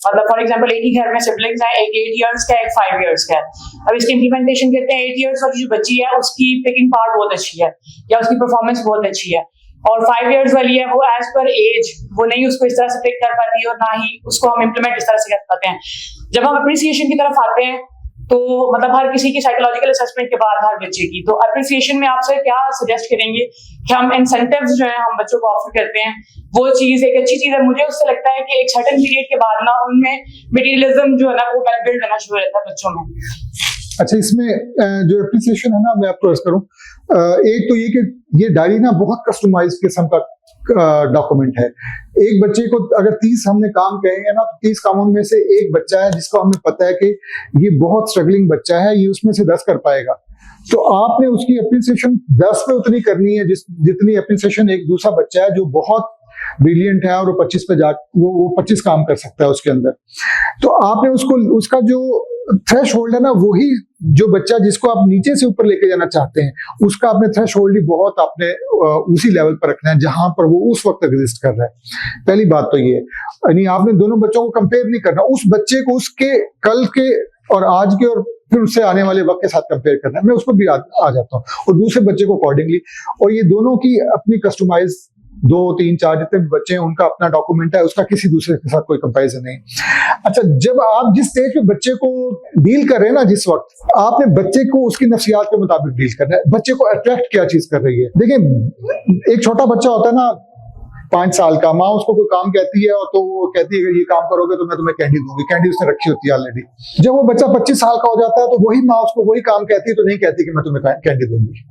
मतलब फॉर एग्जांपल एक ही घर में सिबलिंग्स हैं, एक 8 इयर्स का, एक 5 इयर्स का है। अब इसकी इम्प्लीमेंटेशन करते हैं 8 इयर्स वाली जो बच्ची है उसकी पिकिंग पावर बहुत अच्छी है या उसकी परफॉर्मेंस बहुत अच्छी है, और 5 इयर्स वाली है वो एज पर एज वो नहीं उसको इस तरह से पिक कर पाती है और ना ही उसको हम इम्प्लीमेंट इस तरह से कर पाते हैं। जब हम अप्रिसिएशन की तरफ आते हैं तो मतलब हर किसी की साइकोलॉजिकल असेसमेंट के बाद हर बच्चे की, तो अप्रिसिएशन में आपसे क्या सजेस्ट करेंगे कि हम इंसेंटिव्स जो है हम बच्चों को ऑफर करते हैं, वो चीज एक अच्छी चीज है। मुझे उससे लगता है कि एक सर्टेन पीरियड के बाद ना उनमें मटेरियलिज्म जो है ना वो बिल्ड होना शुरू होता है बच्चों में। अच्छा, इसमें जो एप्रिसिएशन है ना, मैं आपको अर्ज करूं, एक तो ये कि ये डायरी ना बहुत कस्टमाइज्ड किस्म का डॉक्यूमेंट है। एक बच्चे को अगर 30 हमने काम कहेंगे ना तो 30 कामों में से एक बच्चा है जिसको हमें पता है कि ये बहुत स्ट्रगलिंग बच्चा है, ये उसमें से 10 कर पाएगा, तो आपने उसकी एप्रिसिएशन 10 पे उतनी करनी है जितनी एप्रिसिएशन एक दूसरा बच्चा है जो बहुत ब्रिलियंट है और वो 25 पे वो 25 काम कर सकता है उसके अंदर। तो आपने उसका जो थ्रेश होल्ड है ना, वही जो बच्चा जिसको आप नीचे से ऊपर लेके जाना चाहते हैं उसका आपने थ्रेश होल्ड ही बहुत आपने उसी लेवल पर रखना है जहां पर वो उस वक्त एग्जिस्ट कर रहा है। पहली बात तो ये, यानी आपने दोनों बच्चों को कंपेयर नहीं करना, उस बच्चे को उसके कल के और आज के और फिर उससे आने वाले वक्त के साथ कंपेयर करना है, मैं उसको भी आ जाता हूँ और दूसरे बच्चे को अकॉर्डिंगली। और ये दोनों की अपनी कस्टमाइज 2, 3, 4 जितने भी बच्चे हैं उनका अपना डॉक्यूमेंट है, उसका किसी दूसरे के साथ कोई कंपैरिजन नहीं। अच्छा, जब आप जिस स्टेज पे बच्चे को डील कर रहे हैं ना, जिस वक्त आपने बच्चे को उसकी नफ्सियात के मुताबिक डील करना है, बच्चे को अट्रैक्ट क्या चीज कर रही है। देखिए, एक छोटा बच्चा होता है ना 5 साल का, माँ उसको कोई काम कहती है और तो वो कहती है कि ये काम करोगे तो मैं तुम्हें कैंडी दूंगी, कैंडी उसने रखी होती है ऑलरेडी। जब वो बच्चा 25 साल का हो जाता है तो वही माँ उसको वही काम कहती है तो नहीं कहती कि मैं तुम्हें कैंडी दूंगी।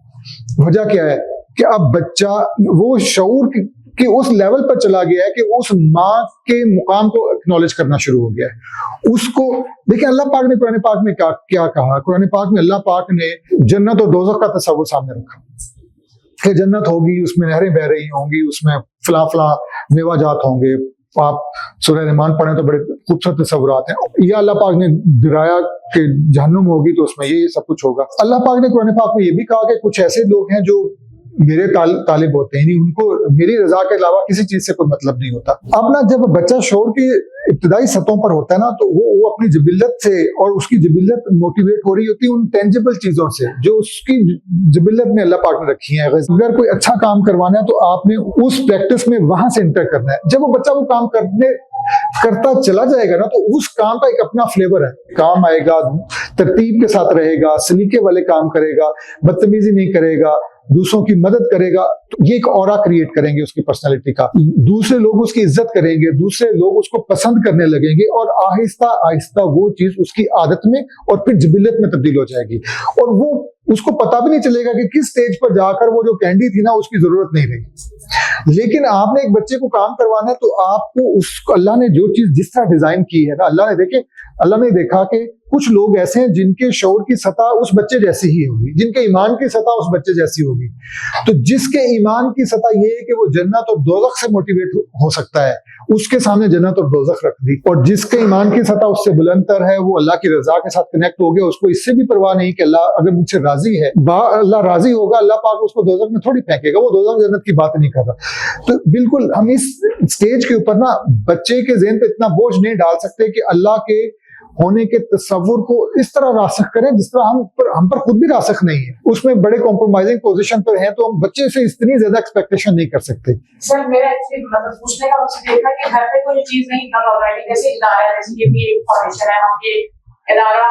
वजह क्या है कि अब बच्चा वो शऊर कि उस लेवल पर चला गया है कि उस माँ के मुकाम को एक्नॉलेज करना शुरू हो गया है। उसको देखिए, अल्लाह पाक ने कुरान पाक में क्या कहा। कुरान पाक में अल्लाह पाक ने जन्नत और दोज़ख का तस्वुर सामने रखा कि जन्नत होगी, उसमें नहरें बह रही होंगी, उसमें फला फला मेवाजात होंगे। आप सूरह रहमान पढ़ें तो बड़े खूबसूरत तस्वुरात हैं। या अल्लाह पाक ने दिखाया कि जहन्नुम होगी तो उसमें ये सब कुछ होगा। अल्लाह पाक ने कुरान पाक में ये भी कहा कि कुछ ऐसे लोग हैं जो मेरे तालिब होते हैं, उनको मेरी रजा के अलावा किसी चीज से कोई मतलब नहीं होता। अब ना जब बच्चा शोर की इब्तदाई सतहों पर होता है ना, तो वो अपनी जिबिल्लत से, और उसकी जिबिल्लत मोटिवेट हो रही होती है उन टेंजिबल चीजों से जो उसकी जिबिल्लत में अल्लाह पाक ने रखी है। अगर कोई अच्छा काम करवाना है तो आपने उस प्रैक्टिस में वहां से इंटर करना है। जब वो बच्चा वो काम करता चला जाएगा ना, तो उस काम का एक अपना फ्लेवर है, काम आएगा, तरतीब के साथ रहेगा, सलीके वाले काम करेगा, बदतमीजी नहीं करेगा, दूसरों की मदद करेगा। तो ये एक ऑरा क्रिएट करेंगे उसकी पर्सनालिटी का। दूसरे लोग उसकी इज्जत करेंगे, दूसरे लोग उसको पसंद करने लगेंगे, और आहिस्ता आहिस्ता वो चीज उसकी आदत में और फिर जिबिलत में तब्दील हो जाएगी। और वो उसको पता भी नहीं चलेगा कि किस स्टेज पर जाकर वो जो कैंडी थी ना उसकी जरूरत नहीं रही। लेकिन आपने एक बच्चे को काम करवाना है तो आपको उसको अल्लाह ने जो चीज जिस तरह डिजाइन की है ना, अल्लाह ने देखा कि कुछ लोग ऐसे हैं जिनके शऊर की सतह उस बच्चे जैसी ही होगी, जिनके ईमान की सतह उस बच्चे जैसी होगी। तो जिसके ईमान की सतह ये है कि वो जन्नत और दोज़ख से मोटिवेट हो सकता है, उसके सामने जन्नत और दोज़ख रख दी। और जिसके ईमान की सतह उससे बुलंदतर है, वो अल्लाह की रजा के साथ कनेक्ट हो गया, उसको इससे भी परवाह नहीं कि अल्लाह अगर मुझसे राजी है, अल्लाह राजी होगा, अल्लाह पाक उसको दोज़ख में थोड़ी फेंकेगा, वो दोज़ख जन्नत की बात नहीं कर रहा। तो बिल्कुल हम इस स्टेज के ऊपर ना बच्चे के ज़हन पे इतना बोझ नहीं डाल सकते कि अल्लाह के होने के तस्वुर को इस तरह रासख करें जिस तरह हम पर खुद भी रासख नहीं है। उसमें बड़े कॉम्प्रोमाइजिंग पोजीशन पर हैं, तो हम बच्चे से इतनी ज्यादा एक्सपेक्टेशन नहीं कर सकते। सर, मेरा एक्चुअली मतलब पूछने का मकसद ये था कि घर पे कोई चीज नहीं कर ऑलरेडी, जैसे इदारा, जैसे ये भी एक फाउंडेशन है, हम ये इदारा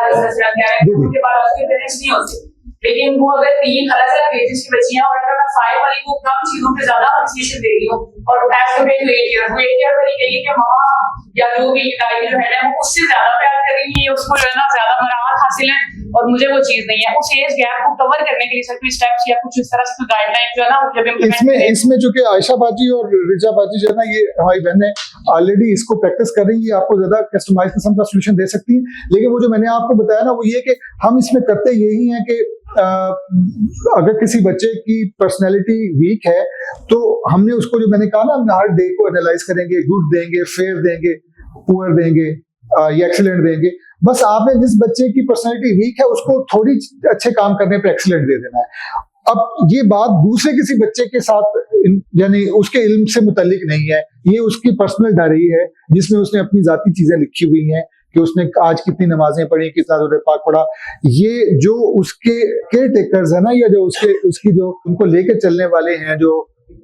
क्या है, उनके बाद उसके पेरेंट्स नहीं होते, लेकिन वो अगर 3 अलग-अलग एजेस की बच्चियां, और अगर मैं 5 वाली को कम चीजों पे ज्यादा अप्रिसिएशन दे रही हूँ और एज कम्पेयर टू 8 इयर्स, वो 8 इयर्स वाली कहिए कि मामा या जो भी गाइड जो है वो उससे ज्यादा प्यार कर रही है, उसको जो है ना ज्यादा मराहत हासिल है, और मुझे वो चीज नहीं है। उस एज गैप को कवर करने के लिए सर कोई स्टेप्स या कुछ इस तरह से गाइडलाइन जो है ना जब इसमें जो कि आयशा बाजी और रिजा बाजी जो है ना, ये हमारी बहनें ऑलरेडी इसको प्रैक्टिस कर रही है, आपको ज्यादा कस्टमाइज किस्म का सोल्यूशन दे सकती है। लेकिन वो जो मैंने आपको बताया ना, वो ये कि हम इसमें करते यही है कि अगर किसी बच्चे की पर्सनैलिटी वीक है तो हमने उसको, जो मैंने कहा ना, हम हर डे को एनालाइज करेंगे, गुड देंगे, फेयर देंगे, पुअर देंगे या एक्सीलेंट देंगे। बस आपने जिस बच्चे की पर्सनैलिटी वीक है उसको थोड़ी अच्छे काम करने पे एक्सीलेंट दे देना है। अब ये बात दूसरे किसी बच्चे के साथ यानी उसके इल्म से मुतल्लिक नहीं है, ये उसकी पर्सनल डायरी है जिसमें उसने अपनी जाती चीजें लिखी हुई हैं कि उसने आज कितनी नमाजें पढ़ी, कितना दुरूद पाक पढ़ा। ये जो उसके केयर टेकर्स है ना, या जो उसकी जो उनको लेके चलने वाले हैं, जो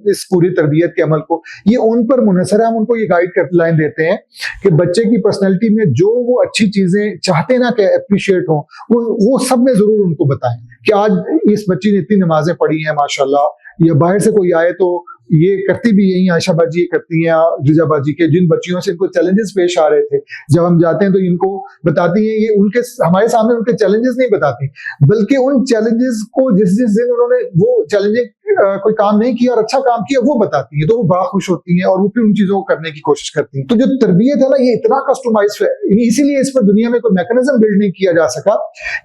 इस पूरी तरबियत के अमल को, ये उन पर मुनहसर है। हम उनको ये गाइडलाइन देते हैं कि बच्चे की पर्सनैलिटी में जो वो अच्छी चीजें चाहते ना कि अप्रिशिएट हो, वो सब में जरूर उनको बताएं कि आज इस बच्ची ने इतनी नमाजें पढ़ी हैं माशाल्लाह, या बाहर से कोई आए तो ये करती भी यही आयशा बाजी ये करती हैं, रिजा बाजी के जिन बच्चियों से इनको चैलेंजेस पेश आ रहे थे, जब हम जाते हैं तो इनको बताती हैं, ये उनके हमारे सामने उनके चैलेंजेस नहीं बताती, बल्कि उन चैलेंजेस को जिस दिन उन्होंने वो चैलेंजिंग कोई काम नहीं किया और अच्छा काम किया वो बताती है, तो वो बड़ा खुश होती हैं और वो फिर उन चीजों को करने की कोशिश करती हैं। तो जो तरबियत है ना, ये इतना कस्टमाइज है, इसीलिए इस पर दुनिया में कोई मैकेनिज्म बिल्ड नहीं किया जा सका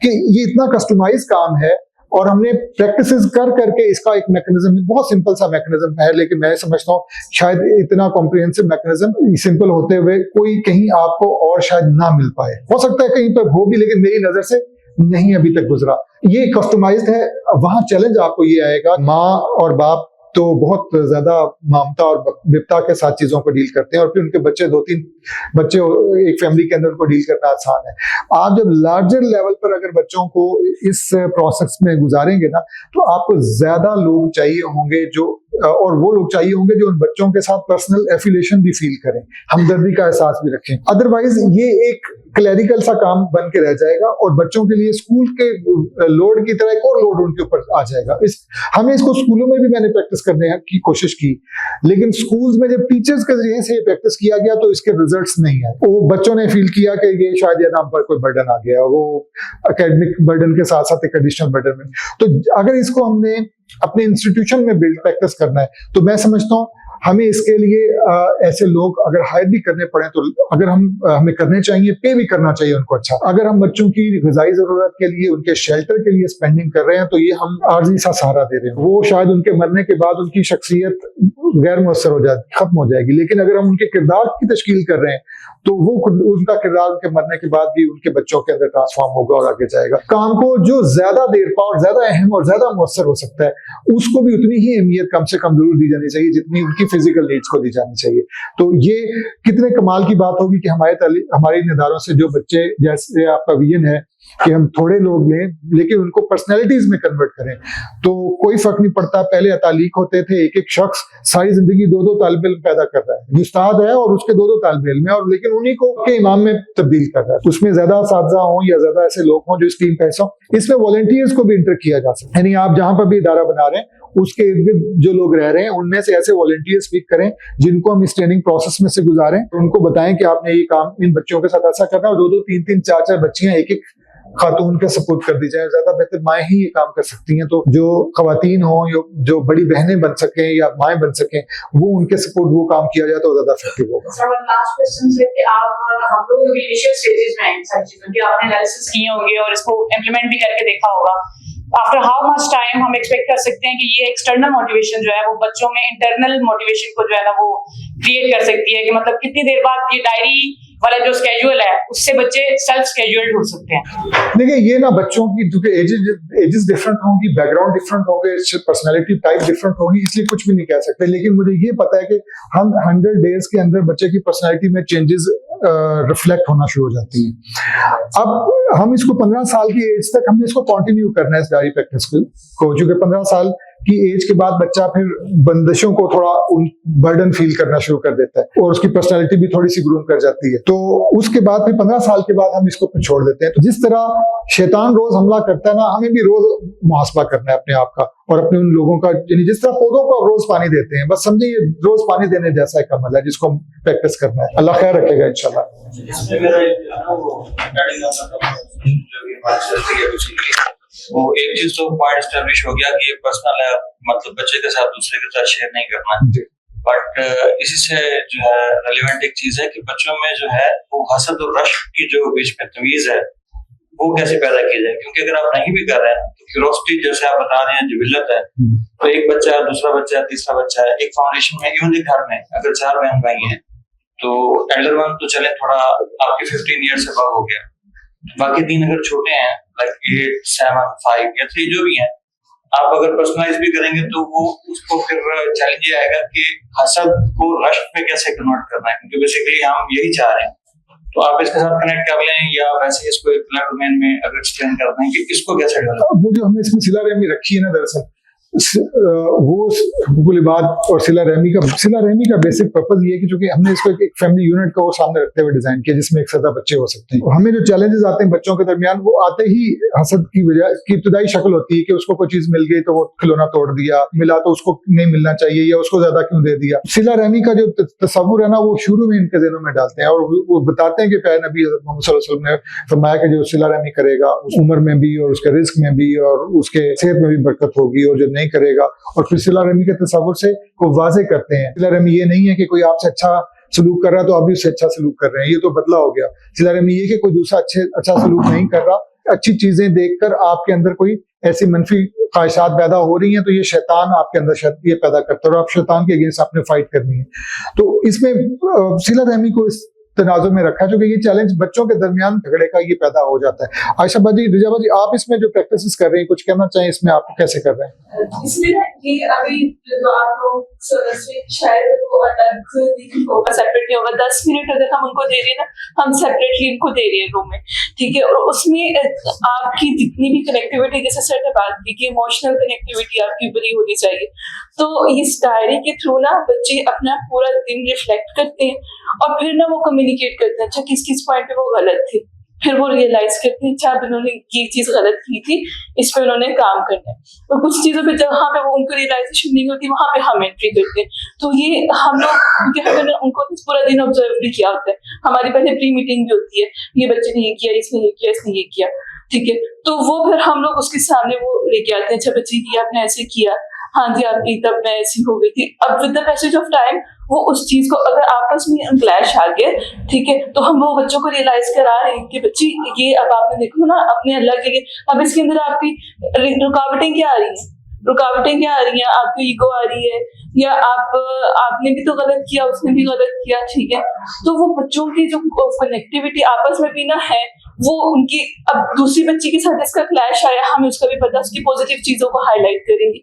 कि ये इतना कस्टमाइज काम है। और हमने प्रैक्टिसेस कर करके इसका एक मैकेनिज्म, बहुत सिंपल सा मैकेनिज्म है, लेकिन मैं समझता हूँ शायद इतना कॉम्प्रिहेंसिव मैकेनिज्म सिंपल होते हुए कोई कहीं आपको और शायद ना मिल पाए। हो सकता है कहीं पर हो भी, लेकिन मेरी नजर से नहीं अभी तक गुजरा। ये कस्टमाइज्ड है। वहां चैलेंज आपको ये आएगा, माँ और बाप तो बहुत ज्यादा ममता और विपता के साथ चीजों को डील करते हैं, और फिर उनके बच्चे 2-3 बच्चे एक फैमिली के अंदर उनको डील करना आसान है। आप जब लार्जर लेवल पर अगर बच्चों को इस प्रोसेस में गुजारेंगे ना, तो आपको ज्यादा लोग चाहिए होंगे जो, और वो लोग चाहिए होंगे जो उन बच्चों के साथ पर्सनल एफिलिएशन भी फील करें, हमदर्दी का एहसास भी रखें। अदरवाइज ये एक क्लैरिकल सा काम बन के रह जाएगा और बच्चों के लिए स्कूल के लोड की तरह एक और लोड उनके ऊपर आ जाएगा। हमें इसको स्कूलों में भी मैंने प्रैक्टिस करने की कोशिश की, लेकिन स्कूल्स में जब टीचर्स के जरिए से प्रैक्टिस किया गया तो इसके रिजल्ट्स नहीं आए। वो बच्चों ने फील किया कि ये शायद ये नाम पर कोई बर्डन आ गया, वो एकेडमिक बर्डन के साथ साथ एक एडिशनल बर्डन में। तो अगर इसको हमने अपने इंस्टीट्यूशन में बिल्ड प्रैक्टिस करना है, तो मैं समझता हूँ हमें इसके लिए ऐसे लोग अगर हायर भी करने पड़े तो अगर हमें करने चाहिए, पे भी करना चाहिए उनको। अच्छा, अगर हम बच्चों की ग़िज़ाई जरूरत के लिए, उनके शेल्टर के लिए स्पेंडिंग कर रहे हैं, तो ये हम आर्जी सा सहारा दे रहे हैं। वो शायद उनके मरने के बाद उनकी शख्सियत गैर मुअस्सर हो जाती, खत्म हो जाएगी। लेकिन अगर हम उनके किरदार की तश्कील कर रहे हैं, तो वो उनका किरदार उनके मरने के बाद भी उनके बच्चों के अंदर ट्रांसफॉर्म होगा और आगे जाएगा। काम को जो ज्यादा देर पा और ज्यादा अहम और ज्यादा मुअस्सर हो सकता है, उसको भी उतनी ही अहमियत कम से कम जरूर दी जानी चाहिए जितनी उनकी फिजिकल नीड्स को दी जानी चाहिए। तो ये कितने कमाल की बात होगी कि हमारे इन इदारों से जो बच्चे, जैसे आपका विजन है कि हम थोड़े लोग लें लेकिन उनको पर्सनैलिटीज में कन्वर्ट करें, तो कोई फर्क नहीं पड़ता। पहले अतालीक होते थे, एक एक शख्स सारी जिंदगी 2-2 तालिब इल्म पैदा कर रहा है, उस्ताद है और उसके 2-2 तालिब इल्म है, और लेकिन उन्हीं को के इमाम में तब्दील कर रहा है। उसमें ज्यादा असातिज़ा हों या ज्यादा ऐसे लोग हों जो इस टीम का हिस्सा हों। इसमें वॉलंटियर्स को भी इंटर किया जा सकता है, यानी आप जहां पर भी इदारा बना रहे हैं उसके इर्द गिर्द जो लोग रह रहे हैं उनमें से ऐसे वॉलंटियर्स पिक करें जिनको हम इस ट्रेनिंग प्रोसेस में से गुजारें, उनको बताएं कि आपने ये काम इन बच्चों के साथ ऐसा करना है, और 2-2, 3-3, 4-4 बच्चियां एक एक खातून का सपोर्ट कर दी जाए। ज्यादा बेहतर माएँ ही ये काम कर सकती हैं, तो जो खवातीन हो, जो बड़ी बहनें बन सकें या माएँ बन सकें, वो उनके सपोर्ट वो काम किया जाए तो ज्यादा इफेक्टिव होगा। सर, लास्ट क्वेश्चन है कि आप हम लोग इनिशियल स्टेजेस में हैं सारी चीजों की, आपने एनालिसिस किए होंगे और इसको इम्प्लीमेंट भी करके देखा होगा। आफ्टर हाउ मच टाइम हम एक्सपेक्ट कर सकते हैं कि ये एक्सटर्नल मोटिवेशन जो है वो बच्चों में इंटरनल मोटिवेशन को जो है ना वो क्रिएट कर सकती है, कि मतलब कितनी देर बाद ये डायरी वाला जो स्केड्यूल है उससे बच्चे सेल्फ स्केड्यूल्ड हो सकते हैं? देखिए, ये ना बच्चों की क्योंकि एजेस डिफरेंट होंगी, बैकग्राउंड डिफरेंट होंगे, पर्सनालिटी टाइप डिफरेंट होगी, इसलिए कुछ भी नहीं कह सकते। लेकिन मुझे ये पता है कि हम 100 डेज के अंदर बच्चे की पर्सनालिटी में चेंजेस रिफ्लेक्ट होना शुरू हो जाती हैं। अब हम इसको 15 साल की एज तक हमने इसको कंटिन्यू करना है इस डायरी प्रैक्टिस को, क्योंकि 15 साल की एज के बाद बच्चा फिर बंदिशों को थोड़ा बर्डन फील करना शुरू कर देता है और उसकी पर्सनालिटी भी थोड़ी सी ग्रूम कर जाती है। तो उसके बाद फिर 15 साल के बाद हम इसको फिर छोड़ देते हैं। तो जिस तरह शैतान रोज हमला करता है ना, हमें भी रोज मुहासबा करना है अपने आप का और अपने उन लोगों का, यानी जिस तरह पौधों को रोज पानी देते हैं, बस समझिए ये रोज पानी देने जैसा एक अमल है जिसको हम प्रैक्टिस करना है। अल्लाह खैर रखेगा इंशाल्लाह। वो एक चीज तो पॉइंट एस्टेब्लिश हो गया कि ये पर्सनल है, मतलब बच्चे के साथ दूसरे के साथ शेयर नहीं करना है। बट इसी से जो है रेलेवेंट एक चीज है कि बच्चों में जो है वो हसद और रश्क की जो बीच में तमीज है वो कैसे पैदा की जाए, क्योंकि अगर आप नहीं भी कर रहे हैं तो क्यूरोसिटी जैसे आप बता रहे हैं जिबिल्लत है, तो एक बच्चा, दूसरा बच्चा, तीसरा बच्चा है, एक फाउंडेशन में यूं घर में अगर 4 बहन भाई हैं तो एल्डर वन तो चले थोड़ा आपके 15 ईयर से above हो गया, बाकी 3 अगर छोटे हैं लाइक 8, 7, 5 या 3 जो भी हैं, आप अगर पर्सनलाइज भी करेंगे तो वो उसको फिर चैलेंज ये आएगा कि हसद को रश्क में कैसे कन्वर्ट करना है, क्योंकि बेसिकली हम यही चाह रहे हैं। तो आप इसके साथ कनेक्ट कर लें या वैसे इसको एक अलग डोमेन में अगर एक्सप्लेन कर दें कि इसको कैसे डेवलप। वो जो हमने इसमें सिला रहमी रखी है ना, दरअसल वो हुकूकुल इबाद और सिला रहमी का बेसिक पर्पस ये है कि चूंकि हमने इसको एक फैमिली यूनिट को सामने रखते हुए डिजाइन किया जिसमें एक सदा बच्चे हो सकते हैं। हमें जो चैलेंजेस आते हैं बच्चों के दरमियान, वो आते ही हसद की वजह की इब्तदाई शक्ल होती है कि उसको कोई चीज मिल गई तो वो खिलौना तोड़ दिया, मिला तो उसको नहीं मिलना चाहिए या उसको ज्यादा क्यों दे दिया। सिला रहमी का जो तस्वुर है ना, वो शुरू में इनके ज़हनों में डालते हैं और वो बताते हैं कि प्यारे नबी हज़रत मोहम्मद सल्लल्लाहु अलैहि वसल्लम ने फरमाया कि जो सिला रहमी करेगा उम्र में भी और उसके रिस्क में भी और उसके सेहत में भी बरकत होगी, और जो नहीं करेगा, और फिर सिला रहमी के तस्वुर से वो वाजे करते हैं। सिला रहमी ये नहीं है कि कोई आपसे अच्छा सलूक कर रहा है तो आप भी उससे अच्छा सलूक कर रहे हैं, ये तो बदला हो गया। सिला रहमी ये कि कोई दूसरा अच्छा सलूक नहीं कर रहा, अच्छी चीजें देखकर आपके अंदर कोई ऐसी मनफी ख्वाहिशात पैदा हो रही हैं तो ये शैतान आपके अंदर ये पैदा करता है और आप शैतान के अगेंस्ट आपने फाइट करनी है। तो इसमें सिला रहमी को तनाजुर में रखा है, क्योंकि ये चैलेंज बच्चों के दरमियान झगड़े का ये पैदा हो जाता है। आयशा बाजी, रिजाबा जी, आप इसमें जो प्रैक्टिस कर रही हैं, कुछ कहना चाहें इसमें, आप कैसे कर रहे हैं? इसमें ना ये अभी जो आप लोग शायद वो अलग होगा, सेपरेट नहीं होगा। 10 मिनट अगर हम उनको दे रहे हैं ना, हम सेपरेटली उनको दे रहे हैं रूम में, ठीक है। और उसमें आपकी जितनी भी कनेक्टिविटी, जैसे सर ने बात की कि इमोशनल कनेक्टिविटी आपकी बड़ी होनी चाहिए, तो इस डायरी के थ्रू ना बच्चे अपना पूरा दिन रिफ्लेक्ट करते हैं और फिर ना वो कम्युनिकेट करते हैं, अच्छा किस किस पॉइंट पे वो गलत थे, फिर वो रियलाइज करते हैं अच्छा उन्होंने ये चीज गलत की थी, इस पे उन्होंने काम करना है। और कुछ चीजों पे जहाँ पे वो उनको रियलाइजेशन नहीं होती, वहां पे हम एंट्री करते हैं। तो ये हम लोग, क्योंकि हमने उनको पूरा दिन ऑब्जर्व भी किया होता है, हमारी पहले प्री मीटिंग भी होती है, ये बच्चे ने ये किया, इसने ये किया, इसने ये किया, ठीक है। तो वो फिर हम लोग उसके सामने वो लेके आते हैं, अच्छा बच्चे ये आपने ऐसे किया, हाँ जी आपकी तब मैं ऐसी हो गई थी। अब with the passage of time वो उस चीज को, अगर आपस में क्लैश आ गया, ठीक है, तो हम वो बच्चों को रियलाइज करा रहे हैं कि बच्ची ये अब आपने देखो ना अपने अल्लाह के लिए, अब इसके अंदर आपकी रुकावटें क्या आ रही हैं, रुकावटें क्या आ रही हैं, आपकी ईगो आ रही है, या आपने भी तो गलत किया, उसने भी गलत किया, ठीक है। तो वो बच्चों की जो कनेक्टिविटी आपस में भी ना है, वो उनकी, अब दूसरी बच्ची के साथ इसका क्लैश आया, हमें उसका भी पता, उसकी पॉजिटिव चीजों को हाईलाइट करेंगे,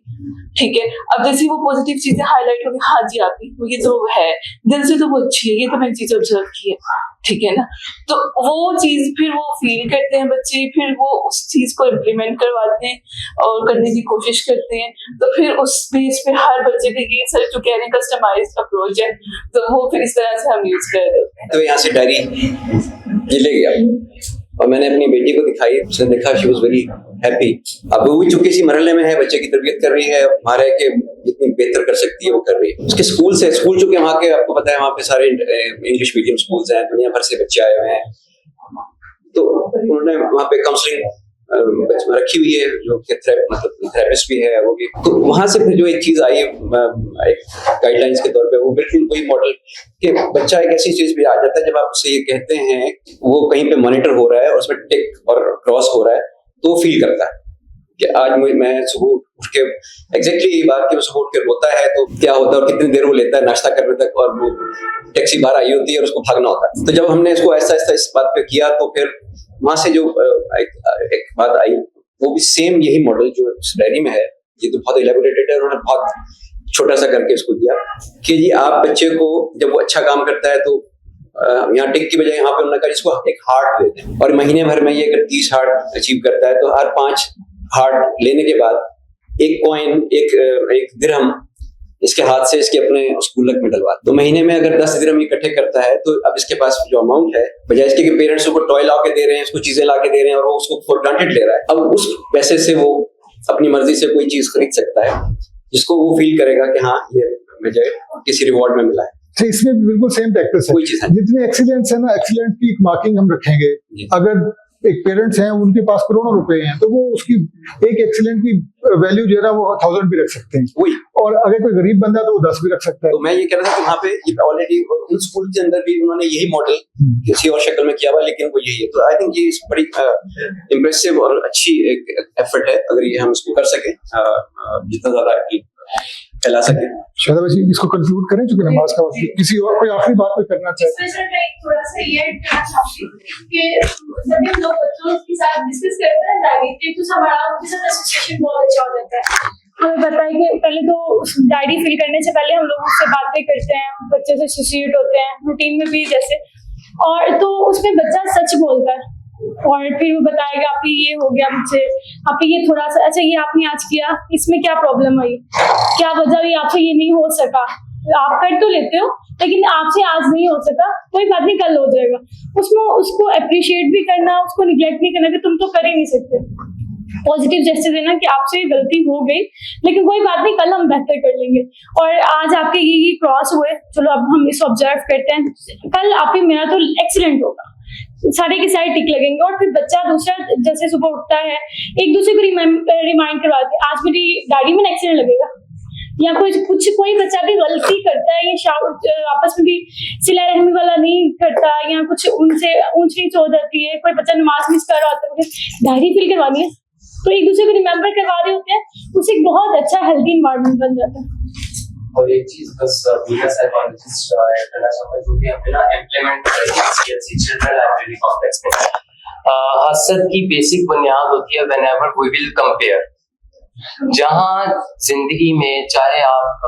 ठीक है। अब जैसे वो पॉजिटिव चीजें हाईलाइट होगी, हाँ जी आपकी ये तो है, दिल से तो वो अच्छी है, ये तो मैंने चीज ऑब्जर्व की है, ठीक है ना। तो वो चीज फिर वो फील करते हैं बच्चे, फिर वो उस चीज को इम्प्लीमेंट करवाते हैं और करने की कोशिश करते हैं। तो फिर उस बेस पे हर बच्चे के ये सर जो कह रहे हैं कस्टमाइज्ड अप्रोच है, तो वो फिर इस तरह से हम यूज कर रहे होते हैं। तो यहाँ से डायरी ये ले गया और मैंने अपनी बेटी को दिखाई, उसने देखा, शी वाज वेरी हैप्पी। अब वो भी चूंकि इसी मरहले में है, बच्चे की तरबियत कर रही है, हमारे के जितनी बेहतर कर सकती है वो कर रही है। उसके स्कूल चूंकि वहाँ के, आपको पता है वहाँ पे सारे इंग्लिश मीडियम स्कूल्स हैं, दुनिया भर से बच्चे आए हुए हैं, तो उन्होंने वहाँ पे काउंसलिंग रखी हुई है, जो कि मतलब थेरेपिस्ट भी है वो भी। तो वहां से फिर जो एक चीज आई एक गाइडलाइंस के तौर पे, वो बिल्कुल वही मॉडल कि बच्चा एक ऐसी चीज भी आ जाता है जब आप उसे ये कहते हैं वो कहीं पे मॉनिटर हो रहा है और उसमें टिक और क्रॉस हो रहा है, तो फील करता है कि आज मैं सुबह उठ के एग्जैक्टली यही बात कि वो सुबह उठ के रोता है तो क्या होता है और कितनी देर वो लेता है नाश्ता करने तक, और वो टैक्सी बाहर आई होती है और उसको भागना होता है। तो जब हमने इसको ऐसा ऐसा इस बात पे किया, तो फिर वहां से जो एक बात आई, वो भी सेम यही मॉडल जो डायरी में है, ये तो बहुत इलेबोरेटेड है, उन्होंने बहुत छोटा सा करके इसको दिया कि जी आप बच्चे को जब वो अच्छा काम करता है तो यहाँ टिक की बजाय यहाँ पे उन्होंने कहा इसको एक हार्ट देते हैं, और महीने भर में ये अगर 30 हार्ट अचीव करता है तो हर 5 हार्ट लेने के बाद एक कॉइन, एक दिरहम इसके हाथ से इसके अपने गुल्लक में डलवा। तो महीने में अगर 10 दिरहम इकट्ठे करता है, तो अब इसके पास जो अमाउंट है, बजाय इसके कि पेरेंट्स को टॉय ला के दे रहे हैं, उसको चीजें ला के दे रहे हैं और वो उसको फॉर ग्रांटेड ले रहा है, अब उस पैसे से वो अपनी मर्जी से कोई चीज खरीद सकता है जिसको वो फील करेगा कि हाँ ये मुझे किसी रिवॉर्ड में मिला है। तो इसमें भी बिल्कुल सेम प्रैक्टिस है। कोई चीज है जितने एक्सीलेंस है ना, एक्सीलेंट की एक मार्किंग हम रखेंगे। अगर एक पेरेंट्स हैं उनके पास करोड़ों रुपए हैं, तो वो उसकी एक एक्सीलेंट की वैल्यू जो है ना वो 1000 भी रख सकते हैं, वही। और अगर कोई गरीब बंदा तो वो 10 भी रख सकता है। तो मैं ये कह रहा था कि वहाँ पे ये ऑलरेडी उन स्कूल के अंदर भी उन्होंने यही मॉडल किसी और शक्ल में किया हुआ, लेकिन वो यही है। तो आई थिंक ये बड़ी इम्प्रेसिव और अच्छी एक एफर्ट है, अगर ये हम इसको कर सके जितना ज्यादा फैला सके। शायद वैसे इसको कंक्लूड करें, क्योंकि नमाज का वक्त। किसी और कोई आखिरी बात कोई करना चाहे? थोड़ा सा ये कहना चाहूंगी कि जब हम लोग बच्चों के साथ डिस्कस करते हैं डायरी, तो हमारा उनके साथ एसोसिएशन बहुत अच्छा हो जाता है। हमें बताइए कि पहले तो डायरी फिल करने से पहले हम लोग उससे बातें करते हैं, बच्चे से एसोसिएट होते हैं रूटीन में भी जैसे, और तो उसमें बच्चा सच बोलता है और फिर वो बताएगा आपकी ये हो गया, मुझसे आपकी ये थोड़ा सा, अच्छा ये आपने आज किया, इसमें क्या प्रॉब्लम आई, क्या वजह हुई, आपसे ये नहीं हो सका, आप कर तो लेते हो लेकिन आपसे आज नहीं हो सका, कोई बात नहीं कल हो जाएगा। उसमें उसको अप्रिशिएट भी करना, उसको निग्लेक्ट नहीं करना कि तुम तो कर ही नहीं सकते, पॉजिटिव जेस्चर देना कि आपसे गलती हो गई लेकिन कोई बात नहीं, कल हम बेहतर कर लेंगे, और आज आपके ये क्रॉस हुए, चलो अब हम इसको ऑब्जर्व करते हैं, कल आपके मेरा तो एक्सीलेंट होगा, सारे के सारे टिक लगेंगे। और फिर बच्चा दूसरा जैसे सुबह उठता है एक दूसरे को रिमाइंड करवाते हैं, आज मेरी डायरी में एक्सीलेंट लगेगा, या कोई बच्चा भी गलती करता है, ये आपस में भी सिला रहमी वाला नहीं करता, या कुछ उनसे ऊंच नीच हो जाती है, कोई बच्चा नमाज मिस कर रहा होता है, डायरी फिल करवानी है, तो एक दूसरे को रिमेम्बर करवा रहे होते हैं, उससे एक बहुत अच्छा हेल्दी इन्वायरमेंट बन जाता है। और एक चीज बस बीइंग अ साइकोलॉजिस्ट ऐड करना चाहूंगा जो कि हमने ना इम्प्लीमेंट करी सीएलसी चिल्ड्रन लाइब्रेरी कॉम्प्लेक्स में। हसद की बेसिक बुनियाद होती है व्हेनेवर वी विल कंपेयर। जहां जिंदगी में चाहे आप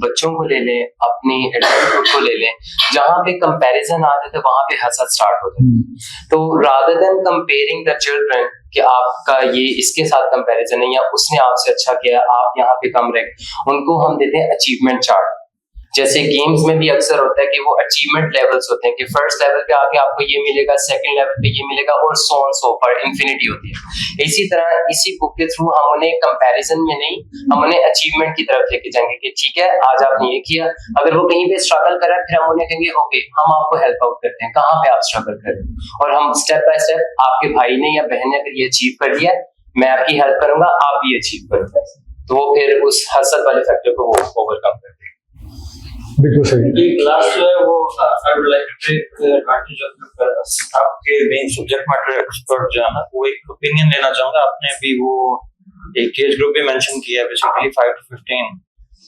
बच्चों को ले लें, अपनी एडल्टहुड को ले लें, जहां पे कंपैरिजन आते थे वहां पे हसद स्टार्ट होता है। तो rather than comparing the children कि आपका ये इसके साथ कंपैरिजन है या उसने आपसे अच्छा किया, आप यहाँ पे कम रहे, उनको हम देते हैं अचीवमेंट चार्ट। जैसे गेम्स में भी अक्सर होता है कि वो अचीवमेंट लेवल्स होते हैं कि फर्स्ट लेवल पे आके आपको ये मिलेगा, सेकंड लेवल पे ये मिलेगा और so on so for infinity होती है। इसी तरह इसी बुक के थ्रू हम उन्हें कंपैरिजन में नहीं, हम उन्हें अचीवमेंट की तरफ लेके जाएंगे कि ठीक है आज आपने ये किया, अगर वो कहीं पे स्ट्रगल कर रहा है फिर हम उन्हें कहेंगे ओके हम आपको हेल्प आउट करते हैं, कहाँ पे आप स्ट्रगल कर रहे हैं, और हम स्टेप बाय स्टेप आपके भाई ने या बहन ने अगर ये अचीव कर लिया मैं आपकी हेल्प करूंगा, आप भी अचीव करोगे, तो वो फिर उस हसद वाले फैक्टर को वो ओवरकम करते हैं। बिल्कुल सही। ये क्लास जो है वो I would like to take advantage of आपके मेन सब्जेक्ट मैटर एक्सपर्ट जो है ना, वो एक ओपिनियन लेना चाहूंगा। आपने भी वो एक एज ग्रुप भी मेंशन किया है बेसिकली 5 to 15।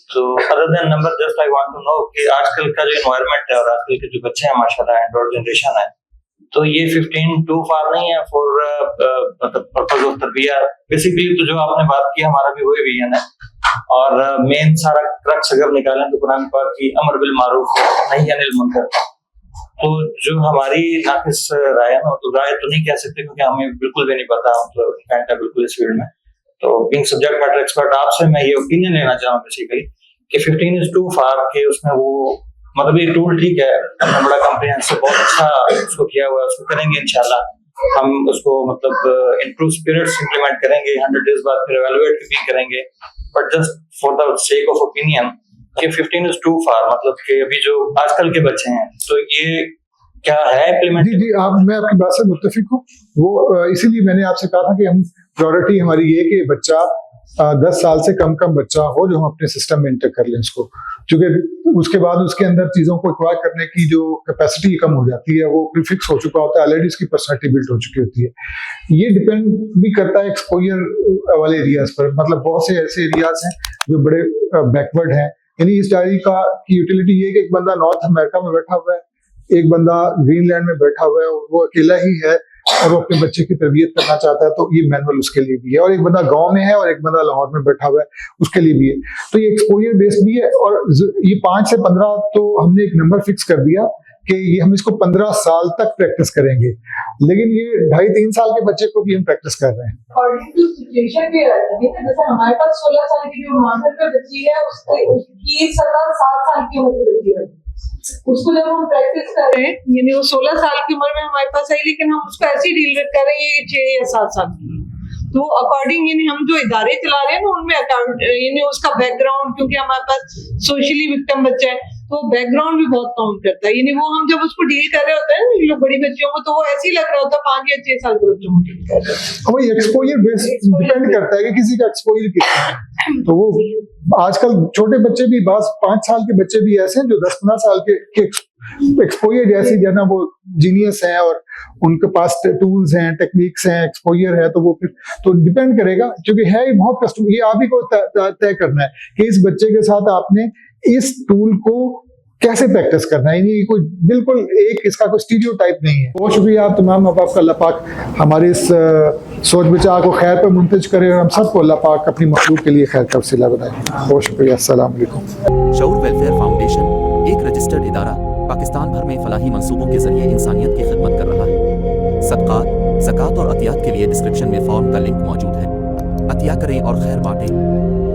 तो other than number just I want to know कि आजकल का जो एनवायरनमेंट है और आजकल के जो बच्चे हैं माशाल्लाह एंड्रॉइड जनरेशन है, तो ये 15 टू फार नहीं है फॉर मतलब पर्पस ऑफ तरबियत। बेसिकली तो जो आपने बात की हमारा भी वही विजन है, और मेन सारा क्रक्स अगर निकालें तो कुरान पाक की अमर बिल मारूफ नहीं अनिल मुनकर। तो जो हमारी नाकिस राय है ना, तो राय तो नहीं कह सकते क्योंकि हमें बिल्कुल भी नहीं पता, मतलब बिल्कुल इस फील्ड में। तो बीइंग सब्जेक्ट मैटर एक्सपर्ट आपसे मैं ये ओपिनियन लेना चाहूँ बेसिकली कि 15 is too far के उसमें वो मतलब ये टूल ठीक है, अपना बड़ा कम्प्रिहेंसिव बहुत अच्छा उसको किया हुआ है, उसको करेंगे इंशाल्लाह हम उसको मतलब इम्प्रूव स्पिरिट्स इंप्लीमेंट करेंगे, 100 डेज बाद फिर एवेलुएट भी करेंगे। But just for the sake of opinion कि 15 is too far, मतलब कि अभी जो आजकल के बच्चे हैं तो ये क्या है इम्प्लीमेंट? जी मैं आपकी बात से मुत्तफिक हूँ। वो इसीलिए मैंने आपसे कहा था कि हम प्रायोरिटी हमारी ये कि बच्चा 10 साल से कम बच्चा हो जो हम अपने सिस्टम में इंटर कर लें उसको, क्योंकि उसके बाद उसके अंदर चीजों को एक्वायर करने की जो कैपेसिटी कम हो जाती है, वो प्रीफिक्स हो चुका होता है, ऑलरेडी उसकी पर्सनैलिटी बिल्ड हो चुकी होती है। ये डिपेंड भी करता है एक्सपोजर वाले एरियाज पर। मतलब बहुत से ऐसे एरियाज हैं जो बड़े बैकवर्ड हैं, यानी इस डायरी का की यूटिलिटी ये कि एक बंदा नॉर्थ अमेरिका में बैठा हुआ है, एक बंदा ग्रीनलैंड में बैठा हुआ है, वो अकेला ही है और वो अपने बच्चे की तरबियत करना चाहता है, तो ये मैनुअल उसके लिए भी है। और एक बंदा गांव में है और एक बंदा लाहौर में बैठा हुआ है, उसके लिए भी है। तो ये एक्सपोजर बेस्ड भी है। और ये 5 से 15 तो हमने एक नंबर फिक्स कर दिया कि ये हम इसको 15 साल तक प्रैक्टिस करेंगे, लेकिन ये 2.5-3 साल के बच्चे को भी हम प्रैक्टिस कर रहे हैं। अकॉर्डिंग टू सिचुएशन भी रहती है, जैसे हमारे पास 16 साल की जो मास्टर पे बच्ची है उसकी 7 साल की उम्र की बच्ची है, उसको जब हम प्रैक्टिस कर रहे हैं यानी वो 16 साल की उम्र में हमारे पास आई, लेकिन हम उसको ऐसे डील कर रहे हैं 6 या 7 साल की। तो अकॉर्डिंग यानी हम जो इदारे चला रहे हैं ना उनमें अकाउंट यानी उसका बैकग्राउंड, क्योंकि हमारे पास सोशली विक्टिम बच्चा है तो बैकग्राउंड भी बहुत काउंट करता है। यानी वो हम जब उसको डील कर रहे होते हैं ना लोग बड़ी बच्चियों को, तो वो ऐसे ही लग रहा होता है 5 या 6 साल के बच्चों को डील कर रहे हैं। वही एक्सपोजर बेस्ड डिपेंड करता है कि किसी का एक्सपोजर कितना है। तो वो आजकल छोटे बच्चे भी 5 साल के बच्चे भी ऐसे हैं जो 10-15 साल के एक्सपोजर जैसी जो ना वो जीनियस हैं और उनके पास टूल्स हैं, टेक्निक्स हैं, एक्सपोजर है, तो वो फिर तो डिपेंड करेगा, क्योंकि है ही बहुत कष्ट। ये आप ही को तय करना है कि इस बच्चे के साथ आपने इस टूल को कैसे प्रैक्टिस करना है। ये कोई बिल्कुल एक इसका कोई स्टीरियोटाइप नहीं है। बहुत शुक्रिया आप तमाम माँ बाप का। अल्लाह पाक हमारे इस सोच विचार को खैर पर मुंतज करे और हम सबको अल्लाह पाक अपनी मखलूक के लिए खैर का वसीला बनाए। बहुत शुक्रिया। अस्सलाम वालेकुम। शऊर वेलफेयर फाउंडेशन एक रजिस्टर्ड इदारा पाकिस्तान भर में फलाही मंसूबों के जरिए इंसानियत की खिदमत कर रहा है। सदक़ात, ज़कात और अतियात के लिए डिस्क्रिप्शन में फॉर्म का लिंक मौजूद है। अतिया करें और खैर बांटें।